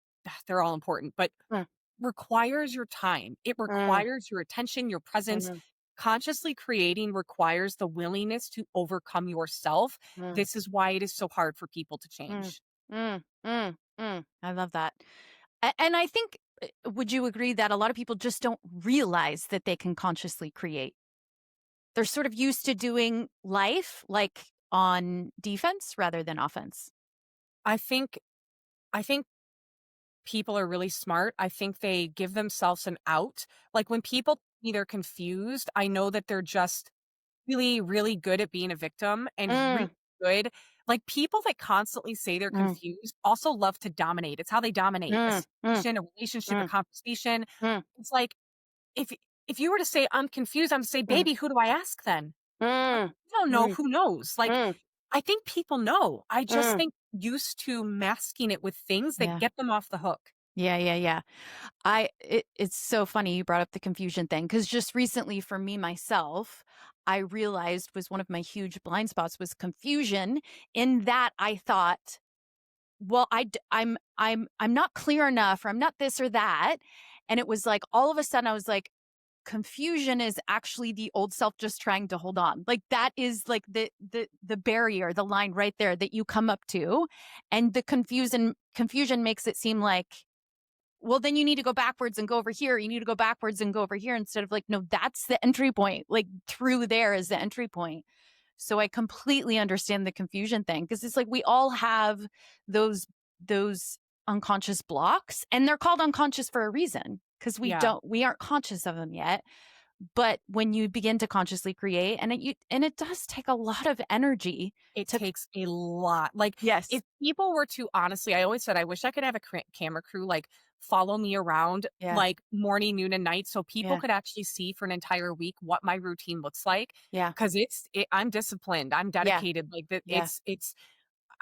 they're all important, but mm, requires your time. It mm, requires your attention, your presence. mm, Consciously creating requires the willingness to overcome yourself. mm, This is why it is so hard for people to mm, change. mm, mm, mm. I love that. And I think would you agree that a lot of people just don't realize that they can consciously create? They're sort of used to doing life like on defense rather than offense. I think I think people are really smart. I think they give themselves an out. Like when people tell me they're confused, I know that they're just really, really good at being a victim and really Mm, good. Like people that constantly say they're mm, confused also love to dominate. It's how they dominate a mm, mm, situation, a relationship, a mm, conversation. mm, It's like if if you were to say I'm confused, I'm to say, mm, baby, who do I ask then? mm, You don't know. mm, Who knows? Like mm, I think people know. I just mm. think used to masking it with things that Yeah. get them off the hook. Yeah, yeah, yeah. It's so funny you brought up the confusion thing because just recently for me myself, I realized was one of my huge blind spots was confusion in that I thought, well, I'm not clear enough or I'm not this or that. And it was like all of a sudden I was like, confusion is actually the old self just trying to hold on. Like that is like the barrier, the line right there that you come up to. And the confusion makes it seem like, well, then you need to go backwards and go over here. You need to go backwards and go over here instead of like, no, that's the entry point. Like through there is the entry point. So I completely understand the confusion thing because it's like we all have those those unconscious blocks and they're called unconscious for a reason because Yeah. we aren't conscious of them yet. But when you begin to consciously create and it does take a lot of energy It to takes a lot. Like, yes. if people were to honestly, I always said, I wish I could have a camera crew, like, follow me around, Yeah. like, morning, noon, and night so people Yeah. could actually see for an entire week what my routine looks like. Yeah. 'Cause I'm disciplined, I'm Yeah. dedicated, like, that Yeah. it's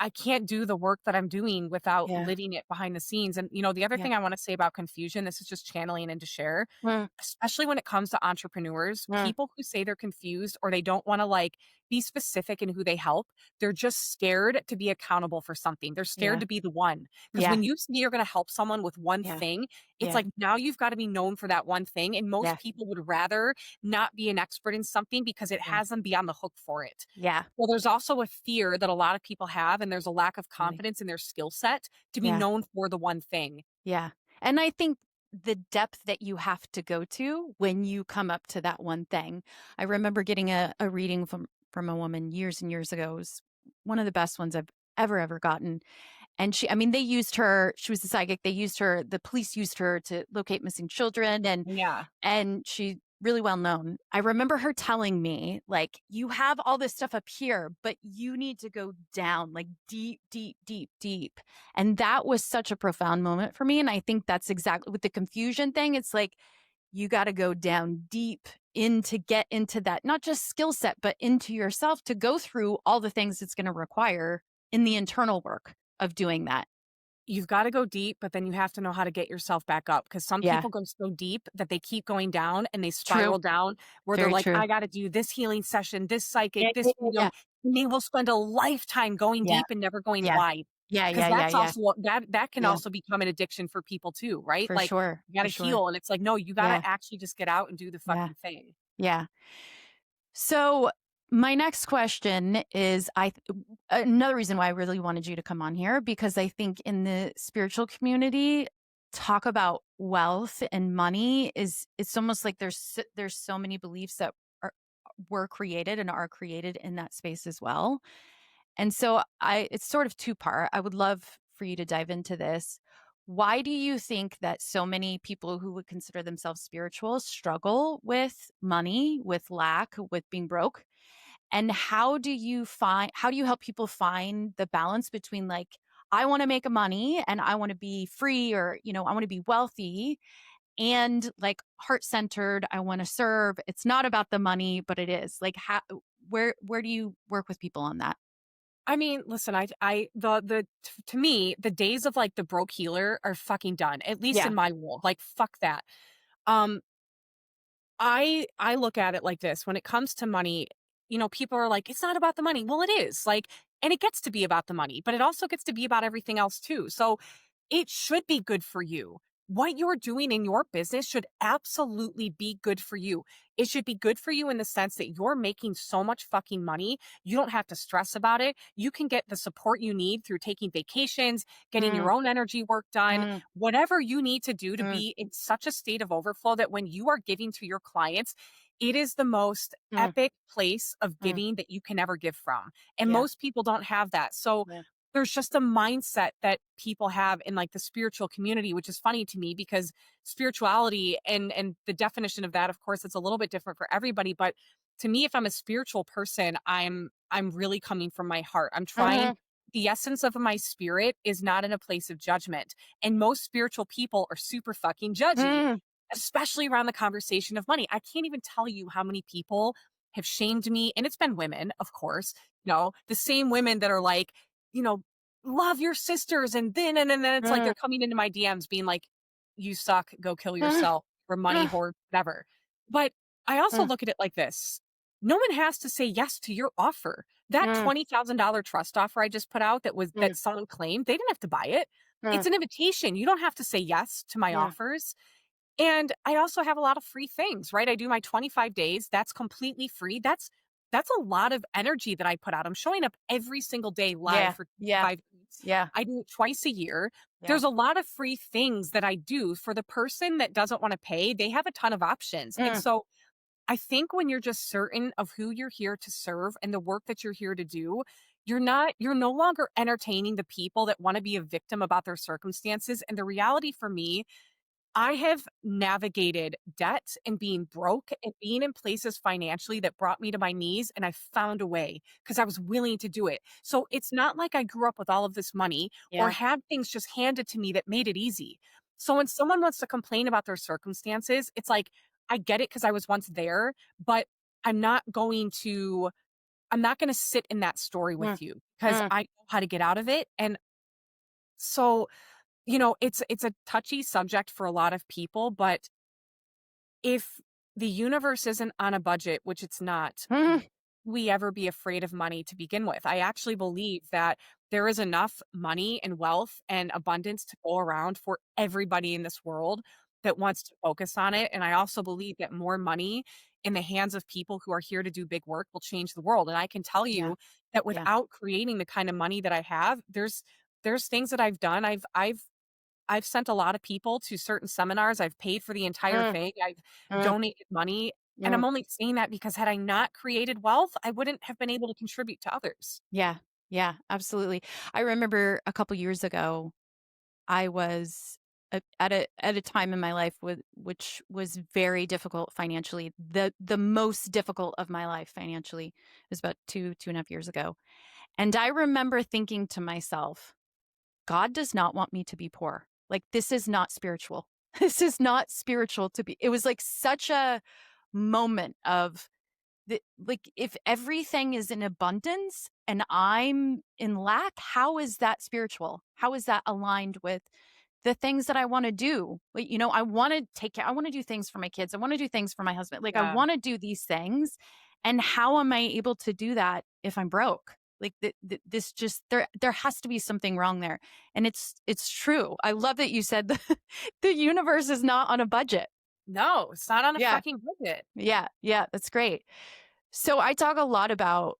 I can't do the work that I'm doing without Yeah. living it behind the scenes. And, the other Yeah. thing I wanna say about confusion, this is just channeling and to share, Mm, especially when it comes to entrepreneurs, mm, people who say they're confused or they don't wanna, like, be specific in who they help, they're just scared to be accountable for something. They're scared yeah. to be the one. Because Yeah. when you say you're gonna help someone with one Yeah. thing, it's Yeah. like now you've gotta be known for that one thing, and most Yeah. people would rather not be an expert in something because it Yeah. has them be on the hook for it. Yeah. Well, there's also a fear that a lot of people have, and there's a lack of Totally. confidence in their skill set to be Yeah. known for the one thing. Yeah. And I think the depth that you have to go to when you come up to that one thing. I remember getting a reading from a woman years and years ago. It was one of the best ones I've ever gotten. And I mean, they used her, she was a psychic. They used her, the police used her to locate missing children. Yeah. And she really well known. I remember her telling me, like, you have all this stuff up here, but you need to go down, like deep, deep, deep, deep. And that was such a profound moment for me. And I think that's exactly with the confusion thing. It's like, you got to go down deep in to get into that, not just skill set, but into yourself to go through all the things it's going to require in the internal work of doing that. You've gotta go deep, but then you have to know how to get yourself back up. Because some Yeah. people go so deep that they keep going down and they True. spiral down where they're Very like, true. "I gotta do this healing session, this Yeah. psychic, Yeah. this Yeah. medium," and they will spend a lifetime going Yeah. deep and never going Yeah. wide. Yeah. Because Yeah. Yeah. that's Yeah. also that can Yeah. also become an addiction for people too, right? For Like, sure. you For gotta sure. heal, and it's like, no, you gotta Yeah. actually just get out and do the Yeah. fucking thing. Yeah. So my next question is another reason why I really wanted you to come on here because I think in the spiritual community talk about wealth and money is it's almost like there's so many beliefs that are were created and are created in that space as well. And so it's sort of two part. I would love for you to dive into this. Why do you think that so many people who would consider themselves spiritual struggle with money, with lack, with being broke? And how do you help people find the balance between like, I want to make money and I want to be free or, I want to be wealthy and like heart centered, I want to serve. It's not about the money, but it is. Like where do you work with people on that? I mean, listen, to me, the days of, like, the broke healer are fucking done, at least Yeah. in my world, like, fuck that. Um I look at it like this. When it comes to money, people are like, "It's not about the money." Well, it is. Like, and it gets to be about the money, but it also gets to be about everything else too. So, it should be good for you. what you're doing in your business should absolutely be good for you. It should be good for you in the sense that you're making so much fucking money. You don't have to stress about it. You can get the support you need through taking vacations, getting Mm, your own energy work done, mm, whatever you need to do to mm, be in such a state of overflow that when you are giving to your clients, it is the most mm, epic place of mm. giving that you can ever give from. And Yeah, most people don't have that. So yeah. there's just a mindset that people have in like the spiritual community, which is funny to me because spirituality and the definition of that, of course, it's a little bit different for everybody. But to me, if I'm a spiritual person, I'm really coming from my heart. I'm trying. Mhm, The essence of my spirit is not in a place of judgment. And most spiritual people are super fucking judgy, mm, especially around the conversation of money. I can't even tell you how many people have shamed me. And it's been women, of course, the same women that are like, you know, love your sisters. And then it's like mm, they're coming into my DMs being like, you suck, go kill mm, yourself, or money mm, hoard, whatever. But I also mm, look at it like this. No one has to say yes to your offer. That mm, $20,000 trust offer I just put out that mm, someone claimed, they didn't have to buy it. mm. It's an invitation. You don't have to say yes to my Yeah, offers. And I also have a lot of free things, right? I do my 25 days. That's completely free. That's a lot of energy that I put out. I'm showing up every single day live yeah, for yeah, 5 days. yeah, I do it twice a year. yeah. There's a lot of free things that I do for the person that doesn't want to pay. They have a ton of options. And Mm, so I think when you're just certain of who you're here to serve and the work that you're here to do, you're no longer entertaining the people that want to be a victim about their circumstances. And the reality for me, I have navigated debt and being broke and being in places financially that brought me to my knees, and I found a way because I was willing to do it. So it's not like I grew up with all of this money or yeah, had things just handed to me that made it easy. So when someone wants to complain about their circumstances, it's like, I get it because I was once there, but I'm not going to I'm not going to sit in that story mm, with you because mm, I know how to get out of it. And so it's a touchy subject for a lot of people, but if the universe isn't on a budget, which it's not, mm. we ever be afraid of money to begin with? I actually believe that there is enough money and wealth and abundance to go around for everybody in this world that wants to focus on it. And I also believe that more money in the hands of people who are here to do big work will change the world. And I can tell Yeah, you that yeah, without creating the kind of money that I have, there's things that I've done. I've sent a lot of people to certain seminars. I've paid for the entire mm, thing. I've mm, donated money. And mm. I'm only saying that because had I not created wealth, I wouldn't have been able to contribute to others. Yeah, yeah, absolutely. I remember a couple years ago, I was at a time in my life which was very difficult financially. The most difficult of my life financially. It was about 2.5 years ago. And I remember thinking to myself, God does not want me to be poor. Like, this is not spiritual. This is not spiritual to be. It was like such a moment of like, if everything is in abundance and I'm in lack, how is that spiritual? How is that aligned with the things that I want to do? Like, I want to take care. I want to do things for my kids. I want to do things for my husband. Like, I Yeah. want to do these things. And how am I able to do that if I'm broke? Like, this just there has to be something wrong there. And it's true. I love that you said the universe is not on a budget. No, it's not on a Yeah. fucking budget. Yeah. Yeah. That's great. So I talk a lot about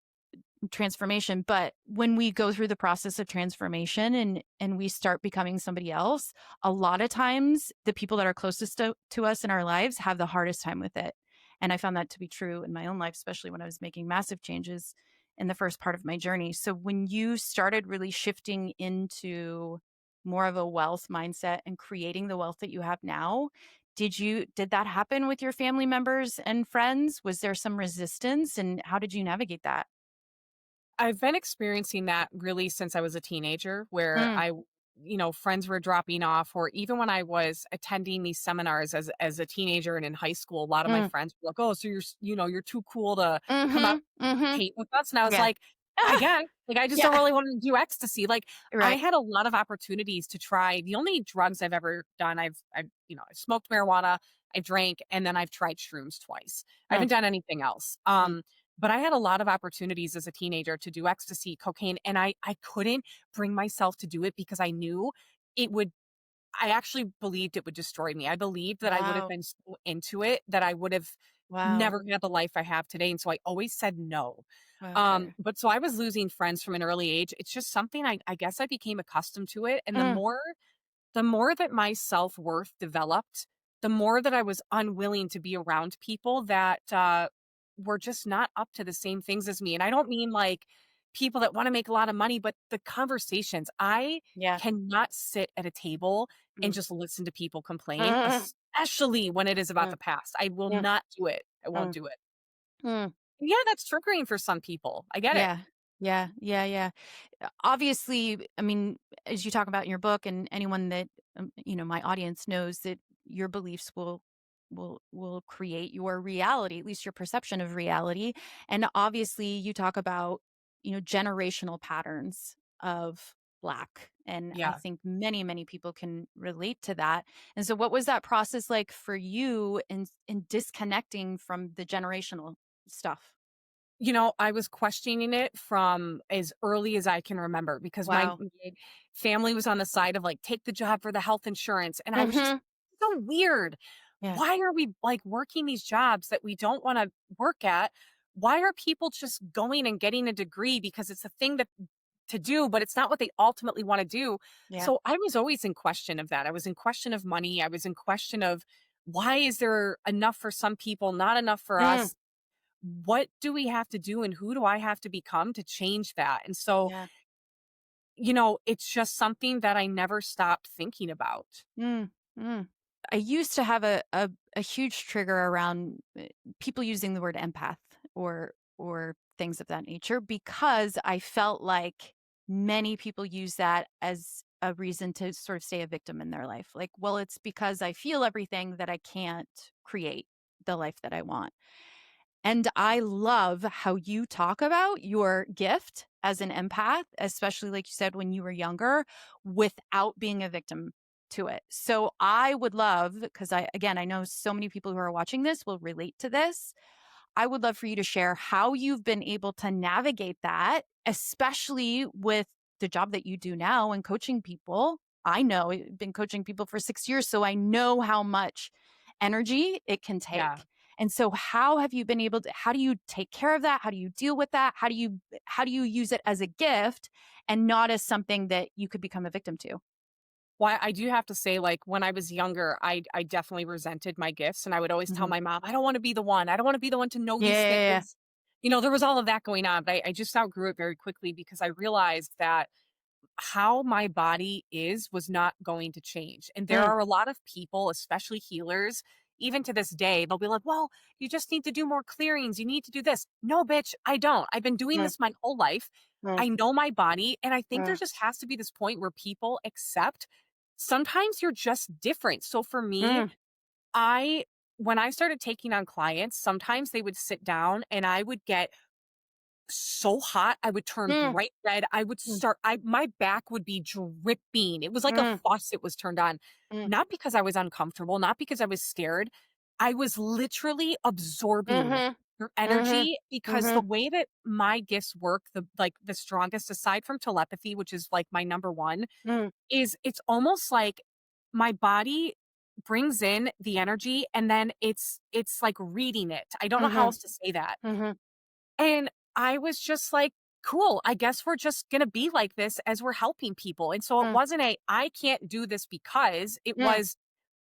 transformation, but when we go through the process of transformation and we start becoming somebody else, a lot of times the people that are closest to us in our lives have the hardest time with it. And I found that to be true in my own life, especially when I was making massive changes in the first part of my journey. So when you started really shifting into more of a wealth mindset and creating the wealth that you have now, did that happen with your family members and friends? Was there some resistance, and how did you navigate that? I've been experiencing that really since I was a teenager where Mm, friends were dropping off, or even when I was attending these seminars as a teenager and in high school, a lot of my mm, friends were like, "Oh, so you're too cool to come out mhm, mhm. participate with us." And I was Yeah. like, "I guess, like, I just don't Yeah. really want to do ecstasy." Like, I Right. had a lot of opportunities to try. The only drugs I've ever done, I've smoked marijuana, I drank, and then I've tried shrooms twice. I Mm, haven't done anything else. mm, But I had a lot of opportunities as a teenager to do ecstasy, cocaine, and I couldn't bring myself to do it because I knew it would I actually believed it would destroy me. I believed that I would have Wow. been so into it that I would have Wow. never had the life I have today, and so I always said no. Wow, Kyera. But so I was losing friends from an early age. It's just something I guess I became accustomed to it, and Mm, the more that my self-worth developed, the more that I was unwilling to be around people that, were just not up to the same things as me, and I don't mean, like, people that wanna make a lot of money, but the conversations. I yeah. cannot sit at a table and Mm. just listen to people complain, Mm, especially when it is about mm, the past. I will mm, not do it. I won't mm, do it. mm. Yeah, that's triggering for some people. I get it. Yeah. Yeah. Yeah. Yeah. Obviously, I mean, as you talk about in your book, and anyone that my audience knows that your beliefs will create your reality, at least your perception of reality. And obviously, you talk about generational patterns of lack, and I Yeah. think many people can relate to that. And so, what was that process like for you in disconnecting from the generational stuff? I was questioning it from as early as I can remember because Wow. my family was on the side of like, take the job for the health insurance. And I was just Hmm. so weird. Yeah. Why are we like working these jobs that we don't want to work at? Why are people just going and getting a degree because it's a thing that to do, but it's not what they ultimately want to do? Yeah. So I was always in question of that. I was in question of money. I was in question of why is there enough for some people, not enough for Mm, us? What do we have to do and who do I have to become to change that? And so, yeah. it's just something that I never stopped thinking about. Mm, mm. I used to have a huge trigger around people using the word empath or things of that nature, because I felt like many people use that as a reason to sort of stay a victim in their life. Like, well, it's because I feel everything that I can't create the life that I want. And I love how you talk about your gift as an empath, especially like you said, when you were younger, without being a victim to it. So I would love, because I know so many people who are watching this will relate to this. I would love for you to share how you've been able to navigate that, especially with the job that you do now and coaching people. I know I've been coaching people for 6 years, so I know how much energy it can Yeah. take. And so how have you been able to, how do you take care of that? How do you deal with that? How do you use it as a gift and not as something that you could become a victim to? Well, I do have to say, like, when I was younger, I definitely resented my gifts, and I would always tell Mhm. my mom, "I don't wanna be the one. I don't wanna be the one to know Yeah, these yeah, yeah. things." There was all of that going on, but I just outgrew it very quickly because I realized that how my body is was not going to change. And there Mm, are a lot of people, especially healers, even to this day, they'll be like, well, you just need to do more clearings. You need to do this. No, bitch, I don't. I've been doing mm, this my whole life. mm, I know my body. And I think there mm, just has to be this point where people accept sometimes you're just different. So for me, mm, I, when I started taking on clients, sometimes they would sit down and I would get so hot, I would turn mm, bright red. I would mm, start my back would be dripping. It was like a mm, faucet was turned on. mm, Not because I was uncomfortable, not because I was scared. I was literally absorbing mhm, your mhm, energy because the mhm, way that my gifts work, the strongest aside from telepathy, which is like my number one, mm, is it's almost like my body brings in the energy and then it's like reading it. I don't know how mhm, else to say that. mhm, And I was just like, cool, I guess we're just going to be like this as we're helping people. And so it mm, wasn't I can't do this because it mm, was,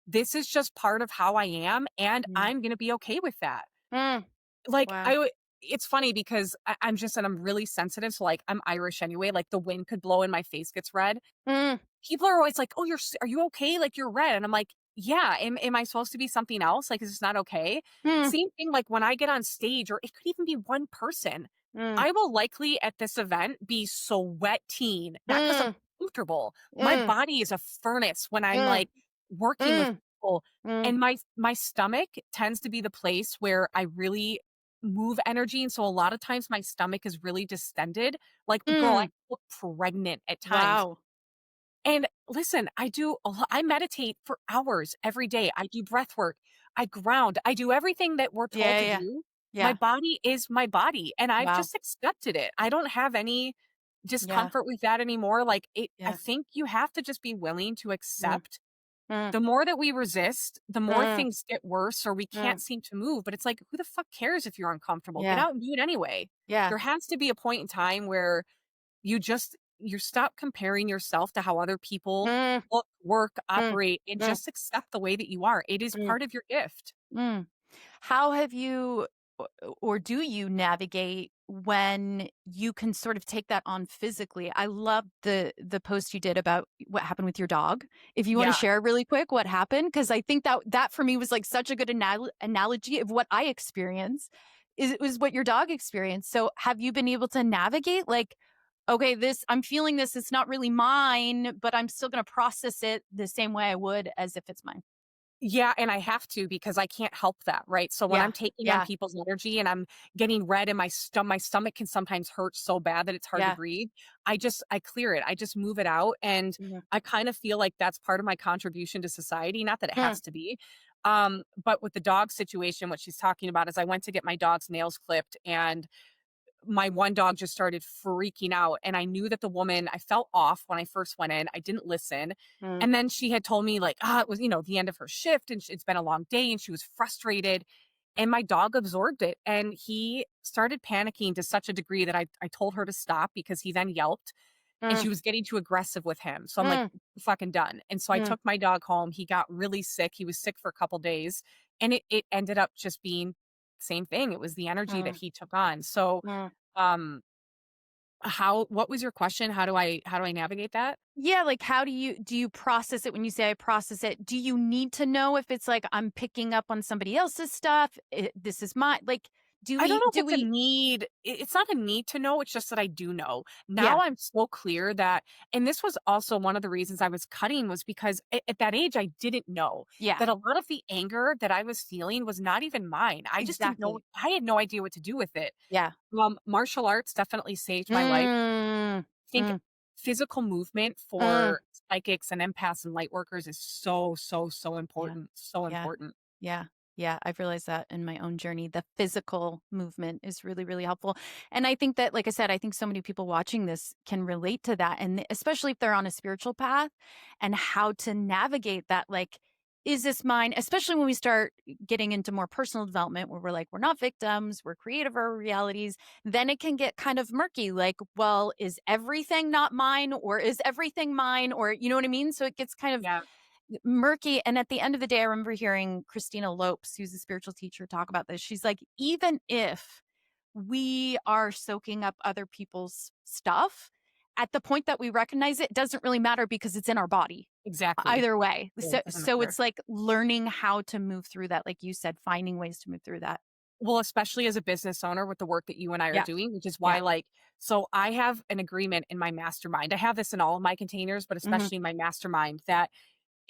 this is just part of how I am. And yeah, I'm going to be okay with that. mm. Like, Wow. it's funny because and I'm really sensitive. So like, I'm Irish anyway. Like the wind could blow and my face gets red. Mm, People are always like, "Oh, are you okay? Like, you're red." And I'm like, "Yeah, am I supposed to be something else? Like, is this not okay?" mm, Same thing, like, when I get on stage, or it could even be one person, mm, I will likely at this event be sweating, not because 'cause I'm mm, comfortable. My mm, body is a furnace when I'm, mm, like, working with mm, people, mm, and my stomach tends to be the place where I really move energy, and so a lot of times my stomach is really distended. Like, girl, I mm. look pregnant at times. Wow. And listen, I meditate for hours every day. I do breath work. I ground. I do everything that we're told Yeah, to yeah, do. My yeah. body is my body, and I've Wow. just accepted it. I don't have any Yeah, discomfort with that anymore. Like I yeah. think you have to just be willing to Mm, accept Mm, the more that we resist, the more mm, things get worse or we mm. can't seem to move. But it's like, who the fuck cares if you're uncomfortable? Get Yeah. out and do it anyway. Yeah. There has to be a point in time where you stop comparing yourself to how other people Mm, look, work, mm, operate, and mm, just accept the way that you are. It is mm, part of your gift. mm. How have you o or do you navigate when you can sort of take that on physically? I love the post you did about what happened with your dog. If you wanna Yeah. share really quick what happened, because I think that for me was, like, such a good analogy of what I experienced, is it was what your dog experienced. So, have you been able to navigate, like, "Okay, this I'm feeling this, it's not really mine, but I'm still gonna process it the same way I would as if it's mine." Yeah, and I have to because I can't help that, right? So when Yeah. I'm taking on Yeah. people's energy and I'm getting red and my stomach can sometimes hurt so bad that it's hard to Yeah. breathe, I clear it. I just move it out, and Mhm. I kind of feel like that's part of my contribution to society, not that it Mm, has to be. But with the dog situation, what she's talking about is I went to get my dog's nails clipped, and my one dog just started freaking out, and I knew that the woman I felt off when I first went in. I didn't listen. mm, And then she had told me like, it was, the end of her shift and it's been a long day and she was frustrated. And my dog absorbed it and he started panicking to such a degree that I told her to stop because he then yelped and mm, she was getting too aggressive with him. So I'm like, mm, fucking done. And so I mm, took my dog home. He got really sick. He was sick for a couple days and it ended up just being same thing. It was the energy that mm, he took on. So mm. um what was your question? How do I navigate that? Yeah, like how do you process it when you say I process it? Do you need to know if it's like I'm picking up on somebody else's stuff? This is my like I don't know if do it's a we need. It's not a need to know, it's just that I do know. Yeah. Now I'm so clear that and this was also one of the reasons I was cutting was because at that age, I didn't know Yeah. that a lot of the anger that I was feeling was not even mine. I just didn't know Exactly. I had no idea what to do with it. Yeah. Martial arts definitely saved my life. Mm, I think mm, physical movement mm. for psychics and empaths and light workers is so, so, so Yeah. important. So Yeah. important. Yeah. Yeah, I've realized that in my own journey. The physical movement is really, really helpful. And I think that, like I said, I think so many people watching this can relate to that. And especially if they're on a spiritual path and how to navigate that. Like, is this mine? Especially when we start getting into more personal development where we're like, we're not victims, we're creative of our realities. Then it can get kind of murky. Like, well, is everything not mine or is everything mine? Or, you know what I mean? So it gets kind of Yeah, murky. And at the end of the day, I remember hearing Christina Lopes, who's a spiritual teacher, talk about this. She's like, even if we are soaking up other people's stuff, at the point that we recognize it, it doesn't really matter because it's in our body exactly. either way. Yeah, So, it doesn't so matter. it's like learning how to move through that. Like you said, finding ways to move through that. Well, especially as a business owner with the work that you and I are Yeah. doing, which is why, Yeah. like, so I have an agreement in my mastermind. I have this in all of my containers, but Hmm. especially in my mastermind that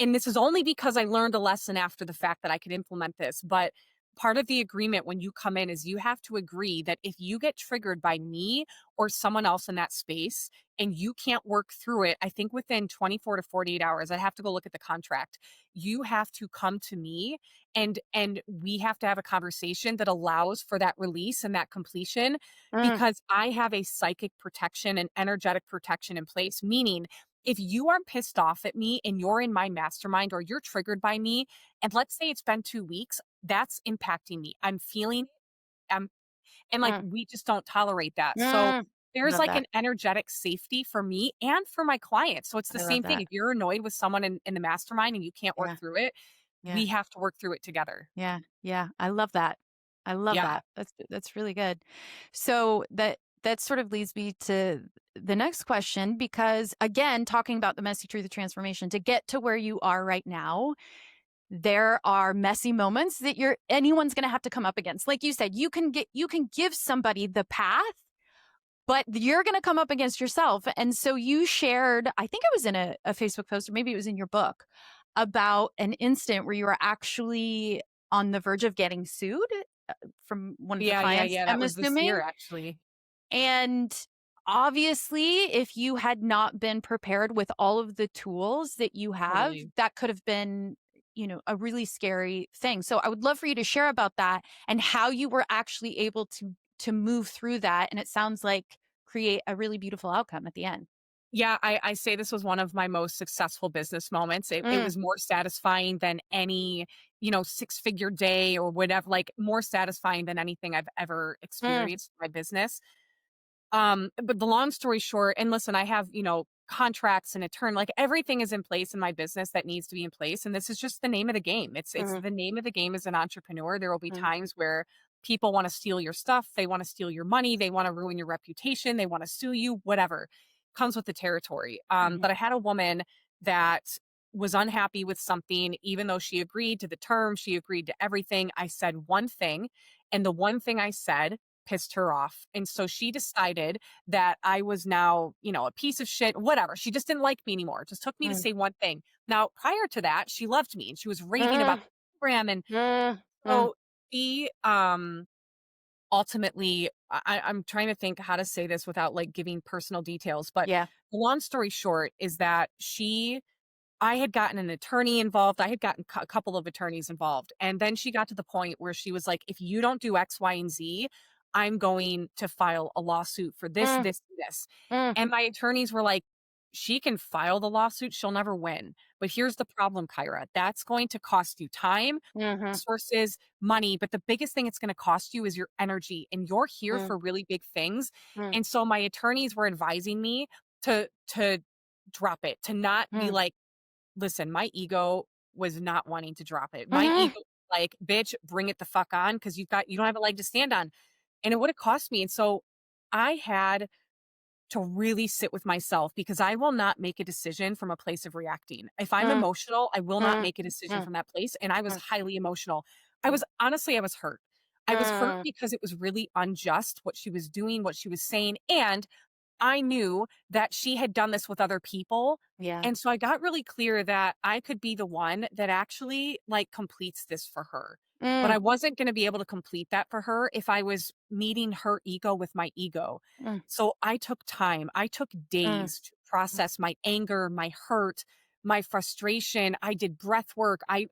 and this is only because I learned a lesson after the fact that I could implement this, but part of the agreement when you come in is you have to agree that if you get triggered by me or someone else in that space and you can't work through it, I think within 24 to 48 hours, I have to go look at the contract. You have to come to me and we have to have a conversation that allows for that release and that completion Mm, because I have a psychic protection and energetic protection in place, meaning if you are pissed off at me and you're in my mastermind or you're triggered by me, and let's say it's been 2 weeks, that's impacting me. I'm feeling, and like mm, we just don't tolerate that. So mm. there's Love like that. an energetic safety for me and for my clients. So it's the I love same thing. that. If you're annoyed with someone in the mastermind and you can't work Yeah. through it, Yeah. we have to work through it together. Yeah, yeah, I love that. I love Yeah, that. That's really good. So that sort of leads me to the next question because again, talking about the messy truth of transformation, to get to where you are right now, there are messy moments that anyone's going to have to come up against. Like you said, you can give somebody the path, but you're going to come up against yourself. And so you shared, I think it was in a Facebook post or maybe it was in your book about an instant where you were actually on the verge of getting sued from one of your clients, yeah. That I'm was this year, assuming. actually. And obviously, if you had not been prepared with all of the tools that you have, Totally. that could have been, a really scary thing. So I would love for you to share about that and how you were actually able to move through that. And it sounds like create a really beautiful outcome at the end. Yeah, I say this was one of my most successful business moments. It Mm, was more satisfying than any, six-figure day or whatever, like more satisfying than anything I've ever mm, experienced in my business. But the long story short, and listen, I have, contracts and attorney, like everything is in place in my business that needs to be in place. And this is just the name of the game. It's mm, the name of the game as an entrepreneur. There will be mm, times where people want to steal your stuff, they want to steal your money, they want to ruin your reputation, they want to sue you, whatever. Comes with the territory. mhm, But I had a woman that was unhappy with something, even though she agreed to the terms, she agreed to everything. I said one thing, and the one thing I said pissed her off. And so she decided that I was now, a piece of shit, whatever. She just didn't like me anymore. It just took me to mm, say one thing. Now, prior to that, she loved me and she was raving about mm, the program. And mm, mm. so she ultimately, I'm trying to think how to say this without like giving personal details, but Yeah. the long story short is that I had gotten an attorney involved. I had gotten a couple of attorneys involved. And then she got to the point where she was like, if you don't do X, Y, and Z, I'm going to file a lawsuit for this, Mm, this, this. mm, And my attorneys were like, she can file the lawsuit. She'll never win. But here's the problem, Kyra. That's going to cost you time, mhm, resources, money. But the biggest thing it's going to cost you is your energy. And you're here mm, for really big things. mm, And so my attorneys were advising me to drop it, to not be mm, like, listen, my ego was not wanting to drop it. My mhm, ego was like, "Bitch, bring it the fuck on because you don't have a leg to stand on." And it would have cost me. And so I had to really sit with myself because I will not make a decision from a place of reacting. If I'm mm, emotional, I will not mm, make a decision mm, from that place. And I was mm, highly emotional. mm, I was hurt. I was hurt mm. because it was really unjust what she was doing, what she was saying. And I knew that she had done this with other people. Yeah. And so I got really clear that I could be the one that actually like completes this for her. But Mm, I wasn't going to be able to complete that for her if I was meeting her ego with my ego. mm, So I took time. I took mm, days to process my anger, my hurt, my frustration. I did breath work. I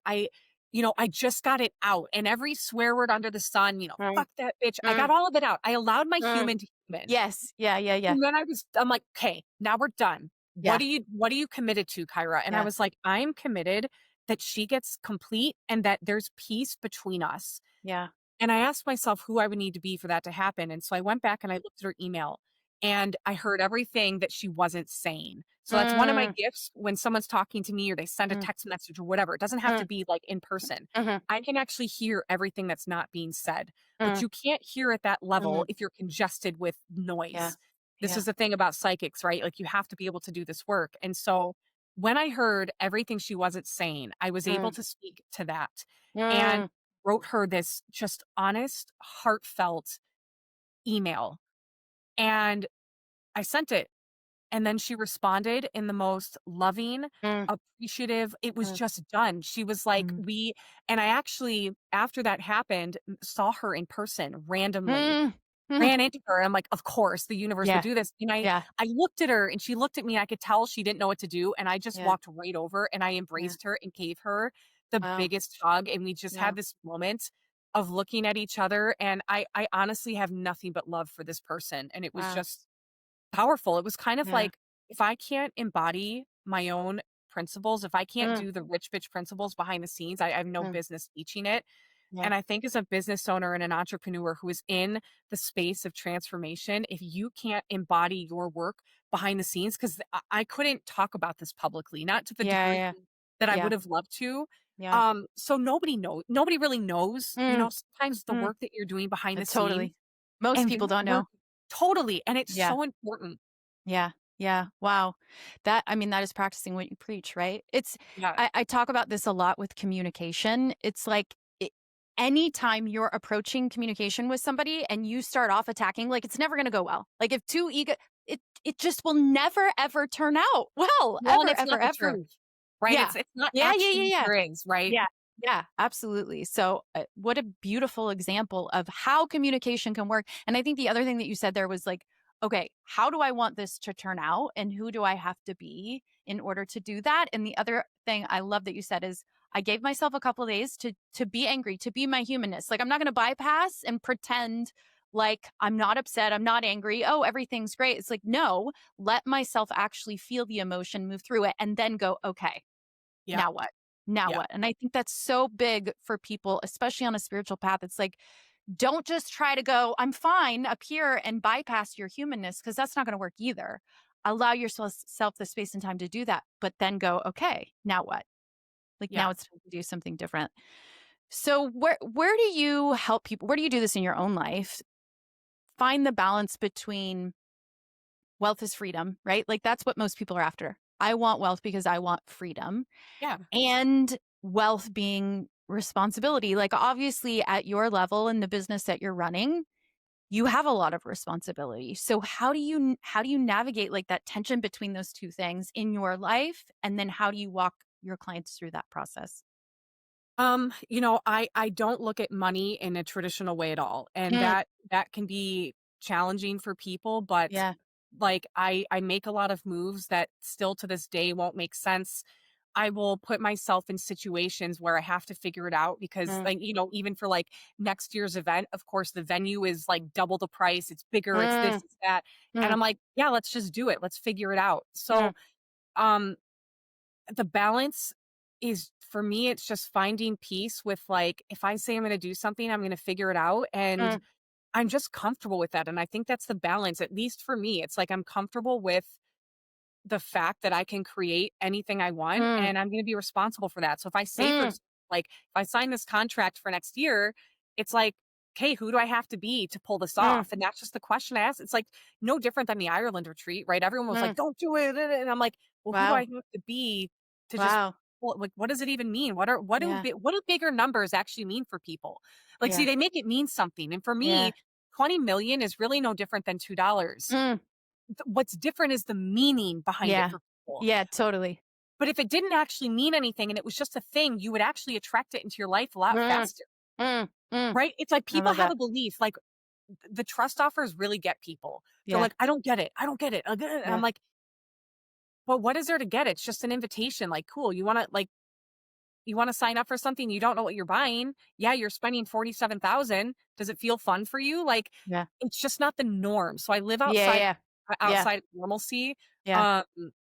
just got it out. And every swear word under the sun, mm, fuck that bitch. I got mm, all of it out. I allowed my mm. human to human. Yes. Yeah, yeah, yeah, And then I'm like, "Okay, now we're done. yeah, What are you committed to, Kyra?" And I yeah, was like, "I'm committed that she gets complete and that there's peace between us." yeah. And I asked myself who I would need to be for that to happen. And so I went back and I looked at her email and I heard everything that she wasn't saying. So that's one of my Mm, gifts when someone's talking to me or they send a mm, text message or whatever. It doesn't have to mm, be like in person. mhm, I can actually hear everything that's not being said, but mm, you can't hear at that level mhm. if you're congested with Yeah, noise. This yeah. is the thing about psychics, right? Like you have to be able to do this work. And so when I heard everything she wasn't saying, I was able Mm, to speak to that. And mm, wrote her this just honest, heartfelt email. And I sent it. And then she responded in the most loving, mm, appreciative. It was mm, just done. She was like, mm, and I actually, after that happened, saw her in person randomly, mm, mm. ran into her. I'm like, of course, the universe would Yeah, do this. And yeah, I looked at her and she looked at me. I could tell she didn't know what to do. And I just yeah, walked right over and I yeah. embraced her and gave her the Wow. biggest hug. And we just Yeah, had this moment of looking at each other. And I honestly have nothing but love for this person. And it was wow. just powerful. It was kind of Yeah. like, if I can't embody my own principles, if I can't Mm, do the rich bitch principles behind the scenes, I have no mm, business teaching it. yeah. And I think as a business owner and an entrepreneur who is in the space of transformation, if you can't embody your work behind the scenes, because I couldn't talk about this publicly, not to the Yeah, degree yeah, that I yeah, would have loved to. yeah. So nobody really knows, Mm, sometimes the mm. work that you're doing behind the scenes Totally. Most and people that don't work know. totally. And it's Yeah, so important. yeah, yeah. Wow. I mean, that is practicing what you preach, right? Yeah. I talk about this a lot with communication. It's like anytime you're approaching communication with somebody and you start off attacking, like it's never going to go well. Like if two ego, it just will never, ever turn out well, Well, and ever, it's ever, not the ever. truth, right? Yeah. It's not Yeah, yeah, yeah, actually yeah. there is, right? Yeah. Yeah, absolutely. So, what a beautiful example of how communication can work. And I think the other thing that you said there was like, okay, how do I want this to turn out? And who do I have to be in order to do that? And the other thing I love that you said is, I gave myself a couple of days to be angry, to be my humanness. Like I'm not going to bypass and pretend like, I'm not upset, I'm not angry, oh, everything's great. It's like, no, let myself actually feel the emotion, move through it, and then go, okay, Yeah. now what? Now Yeah. what? And I think that's so big for people, especially on a spiritual path. It's like, don't just try to go, I'm fine up here and bypass your humanness, because that's not going to work either. Allow yourself the space and time to do that, but then go, okay, now what? Like, Yeah. now it's time to do something different. So where do you help people? Where do you do this in your own life? Find the balance between wealth is freedom, right? Like, that's what most people are after. I want wealth because I want freedom, Yeah. and wealth being responsibility. Like, obviously at your level in the business that you're running, you have a lot of responsibility. So how do you navigate like that tension between those two things in your life? And then how do you walk your clients through that process? I don't look at money in a traditional way at all. And Mm, that can be challenging for people, but yeah. like I make a lot of moves that still to this day won't make sense. I will put myself in situations where I have to figure it out because, Mm, like, even for like next year's event, of course, the venue is like double the price. It's bigger, it's this, mm, it's that. And mm, I'm like, yeah, let's just do it. Let's figure it out. mm, So, um, the balance is for me, it's just finding peace with like, if I say I'm going to do something, I'm going to figure it out. And mm, I'm just comfortable with that. And I think that's the balance, at least for me. It's like I'm comfortable with the fact that I can create anything I want mm, and I'm going to be responsible for that. So if I say, for mm, example, like if I sign this contract for next year, it's like, okay, who do I have to be to pull this mm, off? And that's just the question I ask. It's like no different than the Ireland retreat, right? Everyone was like, mm. don't do it. And I'm like, well, who do I Wow. have to be to just Wow. like what does it even mean? Yeah. What do bigger numbers actually mean for people? Like, see, Yeah. they make it mean something. And for Yeah. me, 20 million is really no different than $2. Mm, What's different is the meaning behind it yeah. for people. Yeah. Totally. But if it didn't actually mean anything and it was just a thing, you would actually attract it into your life a lot Mm, faster, mm, mm. right? It's like I people love have that. a belief, like the trust offers really get people. They're Yeah. like, I don't get it. I don't get it. And I'm Yeah. like, well, what is there to get? It's just an invitation. Like, cool. You want to sign up for something you don't know what you're buying. Yeah, you're spending 47,000. Does it feel fun for you? Like, Yeah. it's just not the norm. So I live Yeah. outside Yeah. Yeah. outside of normalcy. Yeah. Um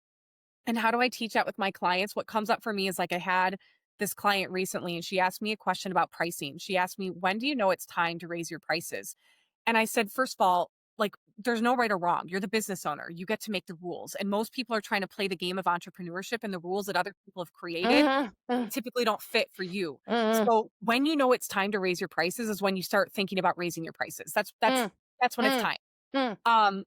And how do I teach that with my clients? What comes up for me is like I had this client recently and she asked me a question about pricing. She asked me, when do you know it's time to raise your prices? And I said, first of all, like there's no right or wrong. You're the business owner. You get to make the rules. And most people are trying to play the game of entrepreneurship and the rules that other people have created Mhm, mm, typically don't fit for you. mm, So when you know it's time to raise your prices is when you start thinking about raising your prices. mm, That's when it's mm, time. mm,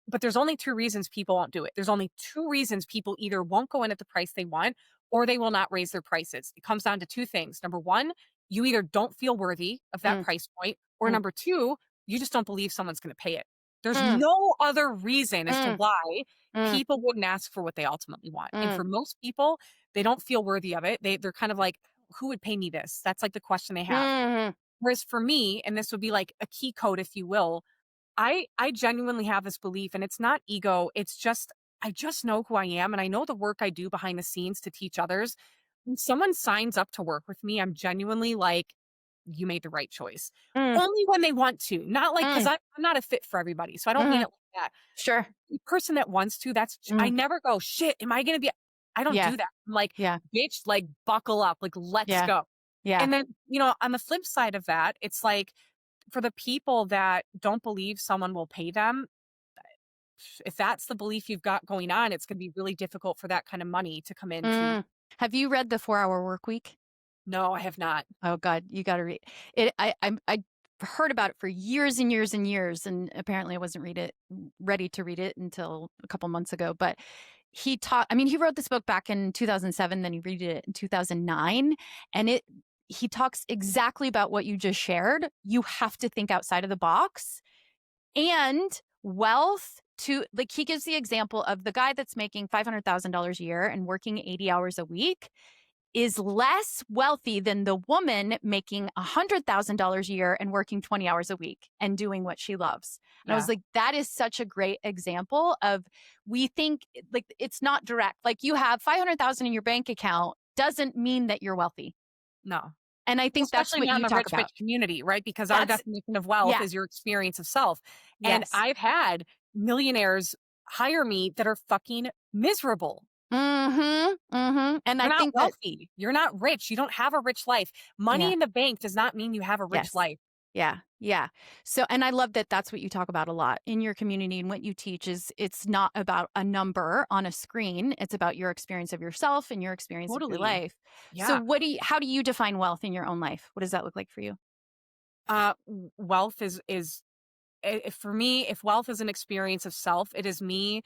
But there's only 2 reasons people won't do it. There's only 2 reasons people either won't go in at the price they want or they will not raise their prices. It comes down to 2 things. Number 1, you either don't feel worthy of that mm, price point, or mm, number 2, you just don't believe someone's gonna pay it. There's mm, no other reason as to mm, why mm, people wouldn't ask for what they ultimately want. And mm, for most people, they don't feel worthy of it. They're kind of like, "Who would pay me this?" That's like the question they have. mhm, Whereas for me, and this would be like a key code, if you will, I genuinely have this belief and it's not ego, it's just I just know who I am and I know the work I do behind the scenes to teach others. When someone signs up to work with me, I'm genuinely like, you made the right choice. mm, Only when they want to, not like because mm, I'm not a fit for everybody. So I don't mean mhm. it like that. Sure. The person that wants to, I Mm, never go, shit, am I gonna be I don't yeah. do that. I'm like, Yeah. bitch, like buckle up, like let's Yeah. go. Yeah. And then, on the flip side of that, it's like for the people that don't believe someone will pay them, if that's the belief you've got going on, it's gonna be really difficult for that kind of money to come into. Mm. Have you read The 4-Hour Work Week? No, I have not. Oh God, you got to read it. I heard about it for years and years and years, and apparently I wasn't ready to read it until a couple months ago. But he taught. I mean, he wrote this book back in 2007. Then he read it in 2009, and he talks exactly about what you just shared. You have to think outside of the box, and wealth to like he gives the example of the guy that's making $500,000 a year and working 80 hours a week is less wealthy than the woman making $100,000 a year and working 20 hours a week and doing what she loves. And I was Yeah. like, that is such a great example of we think like it's not direct. Like you have 500,000 in your bank account doesn't mean that you're wealthy. No. And I think that's Especially what not in you the talk rich about. bitch community, right? Because our That's, definition of wealth yeah, is your experience of self. And yes. I've had millionaires hire me that are fucking miserable. And You're I not think that, wealthy. You're not rich. You don't have a rich life. Money yeah, in the bank does not mean you have a rich yes. life. Yeah. Yeah. So, and I love that that's what you talk about a lot in your community, and what you teach is it's not about a number on a screen. It's about your experience of yourself and your experience of your Totally. life. So Yeah. how do you define wealth in your own life? What does that look like for you? Wealth is for me, if wealth is an experience of self, it is me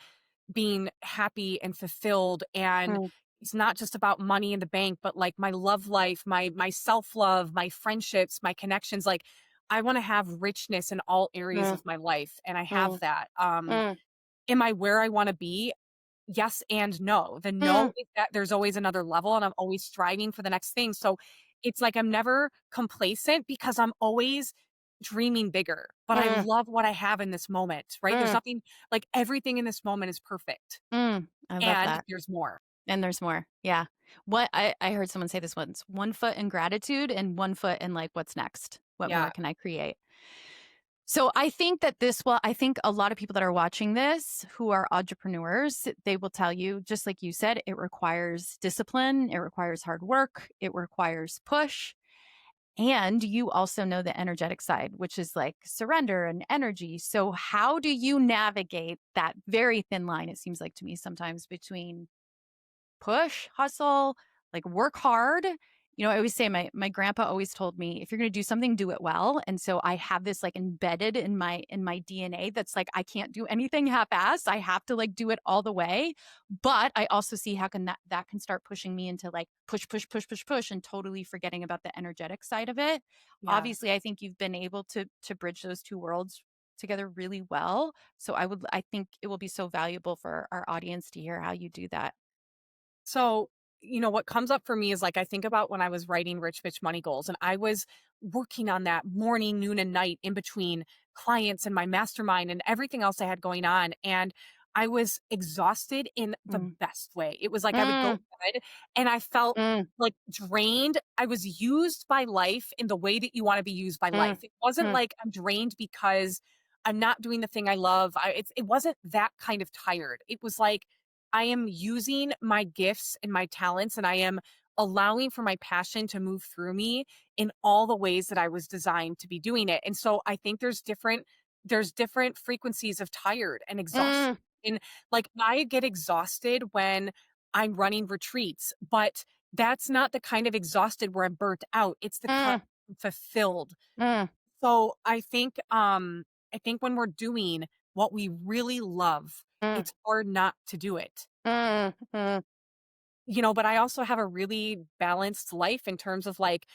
being happy and fulfilled, and Mm, it's not just about money in the bank, but like my love life, my self-love, my friendships, my connections. Like I want to have richness in all areas mm, of my life, and I have mm, that. mm, Am I where I want to be? Yes and no. The no mm, is that there's always another level, and I'm always striving for the next thing. So it's like I'm never complacent because I'm always dreaming bigger. But I mm, love what I have in this moment, right? There's mm, nothing like everything in this moment is perfect. I love And that. there's more. And there's more. Yeah. What I heard someone say this once: 1 foot in gratitude and 1 foot in like, what's next? What more Yeah. can I create? So I think that I think a lot of people that are watching this who are entrepreneurs, they will tell you, just like you said, it requires discipline, it requires hard work, it requires push. And you also know the energetic side, which is like surrender and energy. So how do you navigate that very thin line, it seems like to me sometimes, between push, hustle, like work hard? I always say my grandpa always told me, if you're going to do something, do it well. And so I have this like embedded in my DNA that's like, I can't do anything half-assed. I have to like do it all the way. But I also see how can that can start pushing me into like push, push, push, push, push, and totally forgetting about the energetic side of it. Yeah. Obviously, I think you've been able to bridge those two worlds together really well. So I think it will be so valuable for our audience to hear how you do that. So, what comes up for me is like I think about when I was writing Rich Bitch Money Goals, and I was working on that morning, noon, and night in between clients and my mastermind and everything else I had going on. And I was exhausted in the Mm, best way. It was like I would go mm, to bed and I felt mm. like drained. I was used by life in the way that you want to be used by Mm, life. It wasn't mm, like I'm drained because I'm not doing the thing I love. It wasn't that kind of tired. It was like I am using my gifts and my talents, and I am allowing for my passion to move through me in all the ways that I was designed to be doing it. And so I think there's different frequencies of tired and exhausted. mm, And like I get exhausted when I'm running retreats, but that's not the kind of exhausted where I'm burnt out. It's the kind mm, of fulfilled. mm, So I think when we're doing what we really love, mm, it's hard not to do it. mm, mm, But I also have a really balanced life in terms of like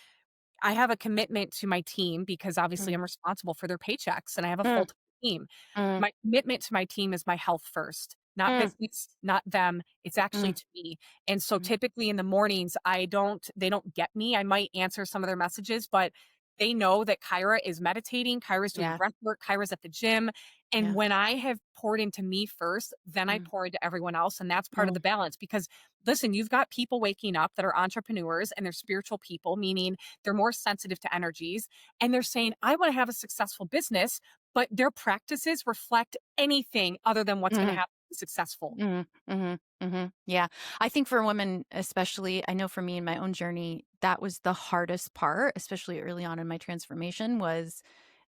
I have a commitment to my team because obviously mm, I'm responsible for their paychecks and I have a mm, full-time team. mm, My commitment to my team is my health first, not mm, business, not them. It's actually mm, to me. And so mm. typically in the mornings, they don't get me. I might answer some of their messages, but they know that Kyra is meditating, Kyra's doing Yeah, breath work, Kyra's at the gym. And yeah. when I have poured into me first, then I Mm, pour into everyone else. And that's part of mm, the balance because listen, you've got people waking up that are entrepreneurs and they're spiritual people, meaning they're more sensitive to energies. And they're saying, I want to have a successful business, but their practices reflect anything other than what's going to mhm, happen to be successful. mhm, mhm, mhm. Yeah. I think for women, especially, I know for me in my own journey, that was the hardest part, especially early on in my transformation, was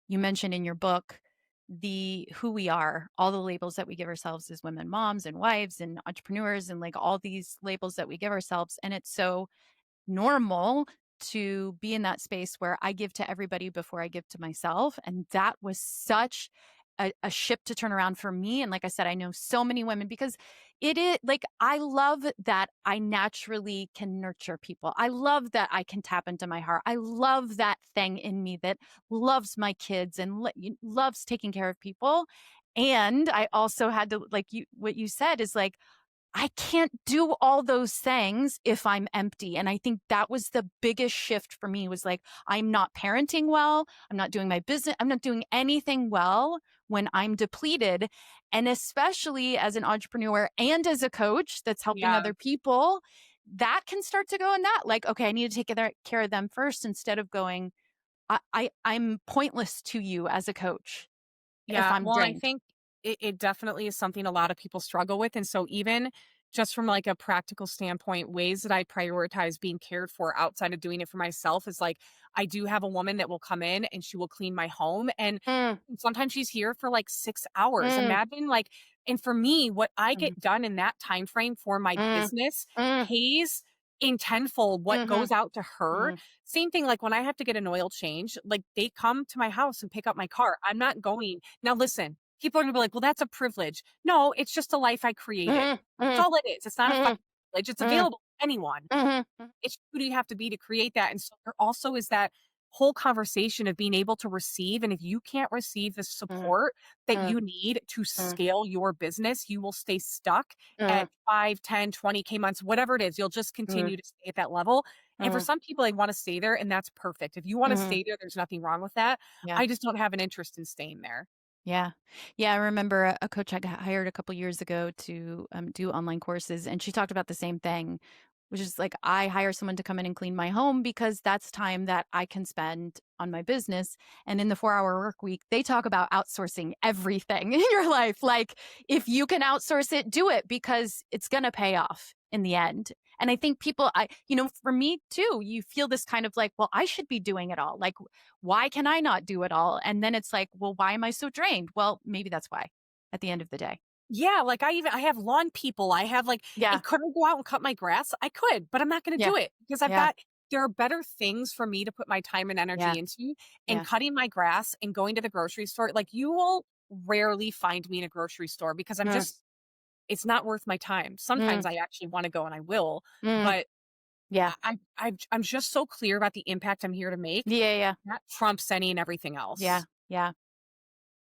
you mentioned in your book the who we are, all the labels that we give ourselves as women, moms and wives and entrepreneurs, and like all these labels that we give ourselves. And it's so normal to be in that space where I give to everybody before I give to myself. And that was such a ship to turn around for me. And like I said, I know so many women because it is like, I love that I naturally can nurture people. I love that I can tap into my heart. I love that thing in me that loves my kids and loves taking care of people. And I also had to, like what you said is like, I can't do all those things if I'm empty. And I think that was the biggest shift for me, was like, I'm not parenting well. I'm not doing my business. I'm not doing anything well when I'm depleted. And especially as an entrepreneur and as a coach that's helping Yeah. other people, that can start to go in that, like, okay, I need to take care of them first instead of going, I'm pointless to you as a coach if Yeah, I'm well, I drained. think it definitely is something a lot of people struggle with, and so even just from, like, a practical standpoint, ways that I prioritize being cared for outside of doing it for myself is, like, I do have a woman that will come in and she will clean my home, and Mm, sometimes she's here for, like, 6 hours. mm, Imagine, like, and for me, what I mhm, get done in that time frame for my mm, business mm, pays in tenfold what mhm, goes out to her. mhm, Same thing, like, when I have to get an oil change, like, they come to my house and pick up my car. I'm not going now listen, people are gonna be like, "Well, that's a privilege." No, it's just a life I created. mhm, That's mhm, all it is. It's not a mhm, fucking privilege. It's mhm, available to anyone. mhm, mhm, It's who do you have to be to create that? And so there also is that whole conversation of being able to receive. And if you can't receive the mhm, support that mhm, you need to mhm, scale your business, you will stay stuck mhm, at 5, 10, 20K months, whatever it is. You'll just mhm, continue to stay at that level. And for mhm, some people, they want to stay there, and that's perfect. If you want to mhm. stay there, there's nothing wrong with that. Yeah. I just don't have an interest in staying there. Yeah. Yeah. I remember a coach I got hired a couple years ago to do online courses, and she talked about the same thing, which is like, I hire someone to come in and clean my home because that's time that I can spend on my business. And in the 4-hour work week, they talk about outsourcing everything in your life. Like, if you can outsource it, do it because it's going to pay off in the end. And I think people, for me too, you feel this kind of like, well, I should be doing it all. Like, why can I not do it all? And then it's like, well, why am I so drained? Well, maybe that's why at the end of the day. Yeah, like, I have lawn people, I have, like Yeah. and could I go out and cut my grass? I could, but I'm not gonna Yeah. do it because Yeah. there are better things for me to put my time and Yeah. energy into, and Yeah. cutting my grass and going to the grocery store, like, you will rarely find me in a grocery store because Mm, it's not worth my time. mm, Sometimes I actually wanna go and I will, mm. but Yeah. I'm just so clear about the impact I'm here to make, Yeah. Yeah. that trumps any and everything Yeah. else. Yeah.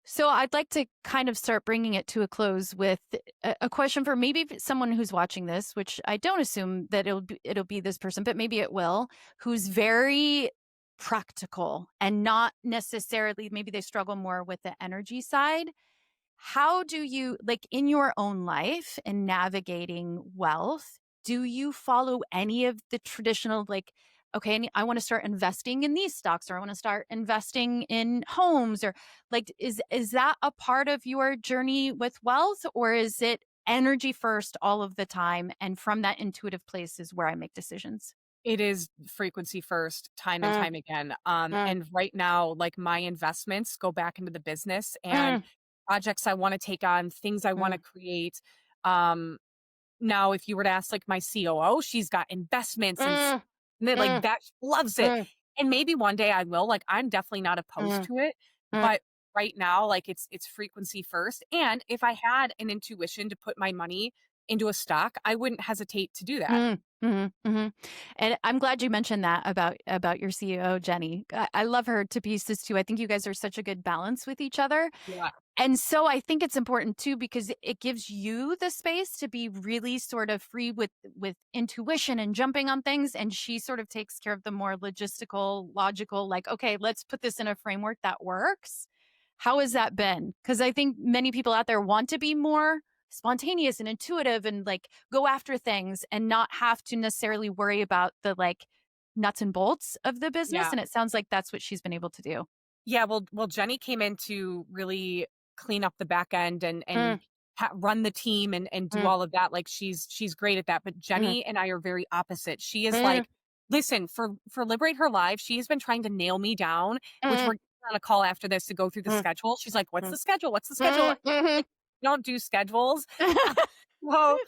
So I'd like to kind of start bringing it to a close with a question for maybe someone who's watching this, which I don't assume that it'll be this person, but maybe it will, who's very practical and not necessarily, maybe they struggle more with the energy side. How do you, like, in your own life and navigating wealth, do you follow any of the traditional, like, okay, I want to start investing in these stocks, or I want to start investing in homes, or like, is that a part of your journey with wealth, or is it energy first all of the time? And from that intuitive place is where I make decisions. It is frequency first, time and Mm, time again. mm, And right now, like, my investments go back into the business and mm, projects I want to take on, things I want to mm, create. Um, Now, if you were to ask, like, my COO, she's got investments mm, and then, like, mm, that loves it. mm, And maybe one day I will. Like, I'm definitely not opposed mm, to it, mm. but right now, like, it's frequency first. And if I had an intuition to put my money into a stock, I wouldn't hesitate to do that. Mm, mhm, mhm. And I'm glad you mentioned that about your CEO, Jenny. I love her to pieces too. I think you guys are such a good balance with each other. Yeah. And so I think it's important too because it gives you the space to be really sort of free with intuition and jumping on things, and she sort of takes care of the more logistical, logical, like, okay, let's put this in a framework that works. How has that been? Cuz I think many people out there want to be more spontaneous and intuitive and like go after things and not have to necessarily worry about the like nuts and bolts of the business, Yeah. and it sounds like that's what she's been able to do. Yeah, well, Jenny came in to really clean up the back end and Mm, run the team and do mm, all of that. Like, she's great at that. But mm, Jenny and I are very opposite. She is mm, like, listen, for Liberate Her Live, she has been trying to nail me down, which mm, we're on a call after this to go through the mm. schedule. She's like, what's Mm. the schedule? What's the schedule? Mm, mhm. Like, we don't do schedules. Well,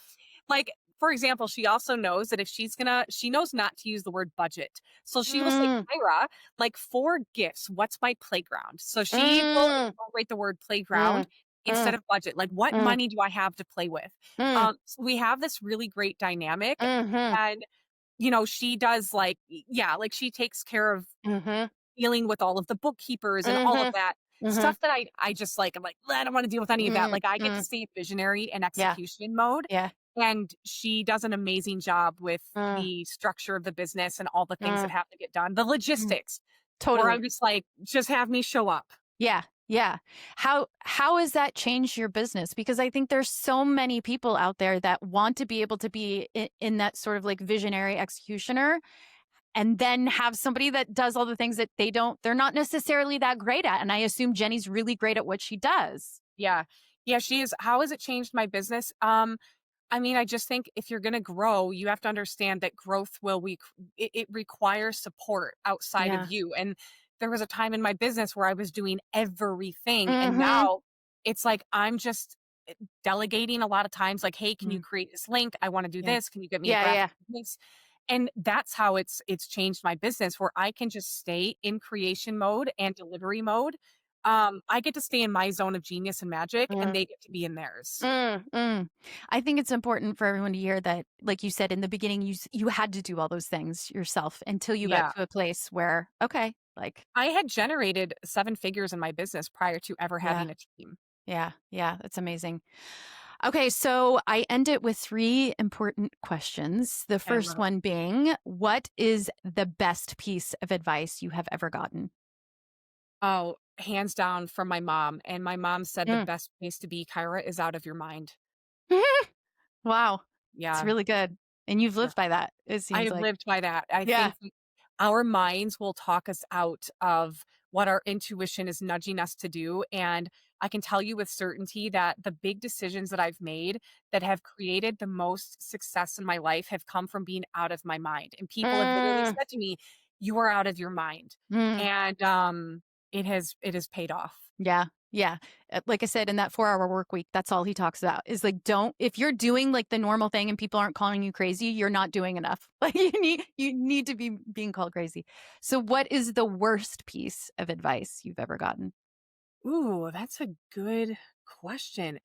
like, for example, she also knows that if she knows not to use the word budget. So she will say, Mm, Kyra, like, for gifts, what's my playground? So she will mm, incorporate the word mm, playground instead mm, of budget. Like, what mm, money do I have to play with? mm, So we have this really great dynamic. mhm, And, she does, like, yeah, like, she takes care of mhm, dealing with all of the bookkeepers and all of mhm, that mhm, stuff that I just, like, I'm like, I don't want to deal with any of that. mm, Like, I get to mm. stay visionary and Yeah, execution mode. yeah. And she does an amazing job with Mm, the structure of the business and all the things that mm, have to get done, the mm. logistics, where I'm Totally. just like, just have me show up. Yeah. Yeah. How has that changed your business? Because I think there's so many people out there that want to be able to be in that sort of like visionary executioner and then have somebody that does all the things that they're not necessarily that great at. And I assume Jenny's really great at what she does. Yeah. Yeah, she is. How has it changed my business? I mean, I just think if you're going to grow, you have to understand that growth it requires support outside of Yeah. you. And there was a time in my business where I was doing everything, and Mm-hmm. now it's like I'm just delegating a lot of times. Like, hey, can you Mm. create this link? I want to do Yeah. this. Can you get me a Yeah. graphic Yeah. links? And that's how it's changed my business, where I can just stay in creation mode and delivery mode. I get to stay in my zone of genius and magic, and Mm. they get to be in theirs. Mm. I think it's important for everyone to hear that, like you said in the beginning, you had to do all those things yourself until you got Yeah. to a place where, okay, like, I had generated 7 figures in my business prior to ever yeah, having a team. yeah, yeah, that's amazing. Okay, so I end it with three important questions. The I first love it. one being, what is the best piece of advice you have ever gotten? Oh, hands down from my mom, and my mom said the Mm. best place to be, Kyra, is out of your mind. Wow, it's Yeah, really good. And you've yeah. lived by that, it I seems have like. lived by that. I Yeah. think our minds will talk us out of what our intuition is nudging us to do, and I can tell you with certainty that the big decisions that I've made that have created the most success in my life have come from being out of my mind, and people have literally Mm, said to me, "You are out of your mind," mm. and, it has paid off. Yeah. Yeah. Like I said, in that 4-hour work week, that's all he talks about is like, if you're doing like the normal thing and people aren't calling you crazy, you're not doing enough. Like you need to be being called crazy. So what is the worst piece of advice you've ever gotten? Ooh, that's a good question.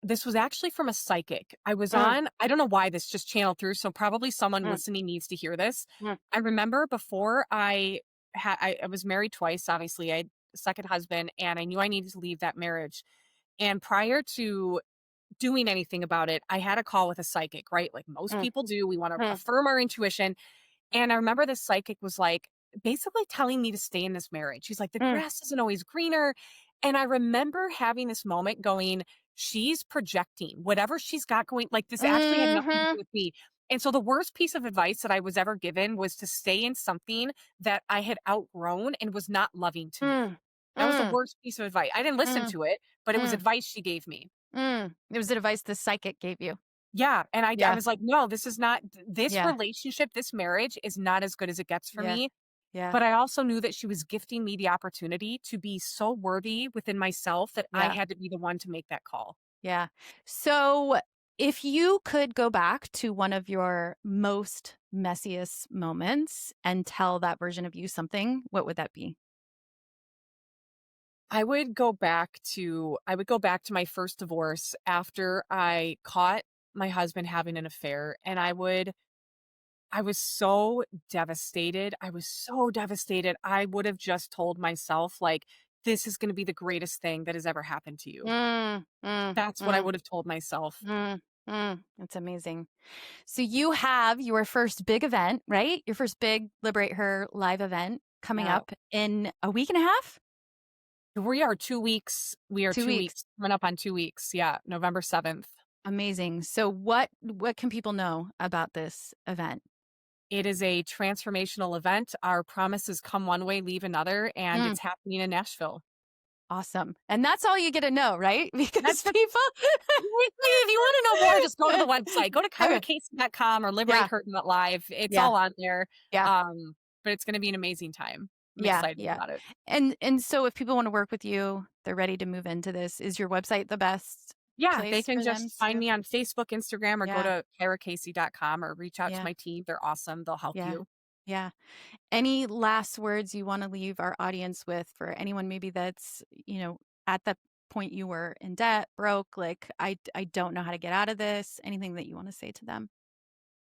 This was actually from a psychic. Mm, I don't know why this just channeled through, so probably someone mm, listening needs to hear this. mm, I remember before I was married twice, obviously. I had a second husband, and I knew I needed to leave that marriage. And prior to doing anything about it, I had a call with a psychic, right? Like most mm, people do. We want to mm, affirm our intuition. And I remember this psychic was like, basically telling me to stay in this marriage. She's like, the mm, grass isn't always greener. And I remember having this moment going, she's projecting whatever she's got going. Like, this actually had nothing to do mhm, with me. And so the worst piece of advice that I was ever given was to stay in something that I had outgrown and was not loving to me. mm, That was the mm, worst piece of advice. I didn't listen mm, to it, but it was mm, advice she gave me. It was advice the psychic gave you. Yeah, and I Yeah. was like, "No, this is not this Yeah. relationship, this marriage is not as good as it gets for Yeah. me." Yeah. But I also knew that she was gifting me the opportunity to be so worthy within myself that I Yeah. had to be the one to make that call. Yeah. So if you could go back to one of your most messiest moments and tell that version of you something, what would that be? I would go back to my first divorce after I caught my husband having an affair, and I was so devastated. I was so devastated. I would have just told myself, like, "This is gonna be the greatest thing that has ever happened to you." Mm, mm, That's what I mm, would have told myself. That's amazing. So you have your first big event, right? Your first big Liberate Her live event coming Yeah. up in a week and a half? We are 2 2 weeks. weeks, coming up on 2 weeks, yeah, November 7th. Amazing. So what can people know about this event? It is a transformational event. Our promise is come one way, leave another, and Mm, it's happening in Nashville. awesome. And that's all you get to know, right? That's Because the people If you wanna know more, just go to the website. Go to Okay. kyeracasey.com or Yeah. LibeateHER.live. It's Yeah. all on there, Yeah. but it's gonna be an amazing time. I'm Yeah. excited Yeah. about it. And so if people want to work with you, they're ready to move into this. Is your website the best Yeah, they place can for them just find to? me on Facebook, Instagram, or go Yeah. to kyeracasey.com or reach out to Yeah. my team. They're awesome. They'll help Yeah. you. Yeah. Any last words you want to leave our audience with for anyone maybe that's, at the point you were in debt, broke, like I don't know how to get out of this, anything that you want to say to them?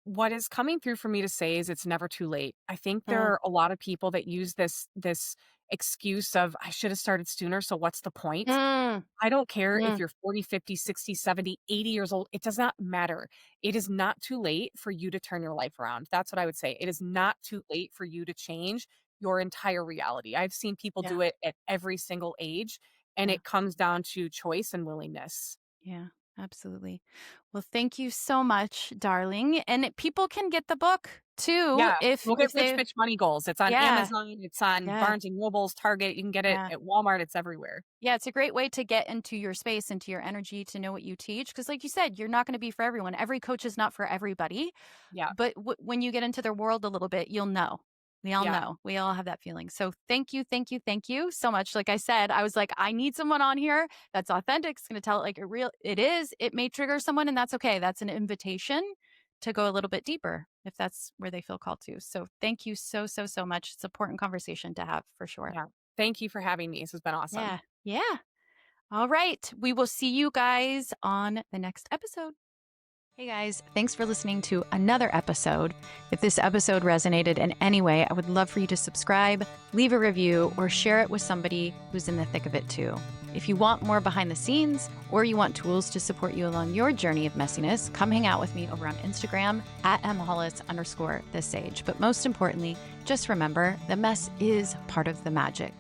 What is coming through for me to say is it's never too late. I think there Mm, are a lot of people that use this excuse of I should have started sooner, so what's the point? mm, I don't care if mm, you're 40, 50, 60, 70, 80 years old. It does not matter. It is not too late for you to turn your life around. That's what I would say. It is not too late for you to change. your entire reality. I've seen people Yeah. do it at every single age, and Yeah. it comes down to choice and willingness. Yeah, absolutely. Well, thank you so much, darling. And people can get the book too Yeah, look at if Rich they Bitch Money Goals. It's on yeah, Amazon, it's on yeah, Barnes& and Nobles, Target, you can get it yeah. at Walmart, it's everywhere. Yeah, it's a great way to get into your space, into your energy, to know what you teach. Because, like you said, you're not going to be for everyone. Every coach is not for everybody. Yeah, But when you get into their world a little bit, you'll know. We all yeah, know. We all have that feeling. So thank you, thank you, thank you so much. Like I said, I was like, I need someone on here that's authentic. It's going to tell it like it is. It may trigger someone, and that's okay. That's an invitation to go a little bit deeper if that's where they feel called to. So thank you so, so, so much. It's an important conversation to have for sure. yeah. Thank you for having me. This has been awesome. Yeah. Yeah. All right. We will see you guys on the next episode. Hey guys, thanks for listening to another episode. If this episode resonated in any way, I would love for you to subscribe, leave a review, or share it with somebody who's in the thick of it too. If you want more behind the scenes, or you want tools to support you along your journey of messiness, come hang out with me over on Instagram at @mhollis_thesage. But most importantly, just remember, the mess is part of the magic.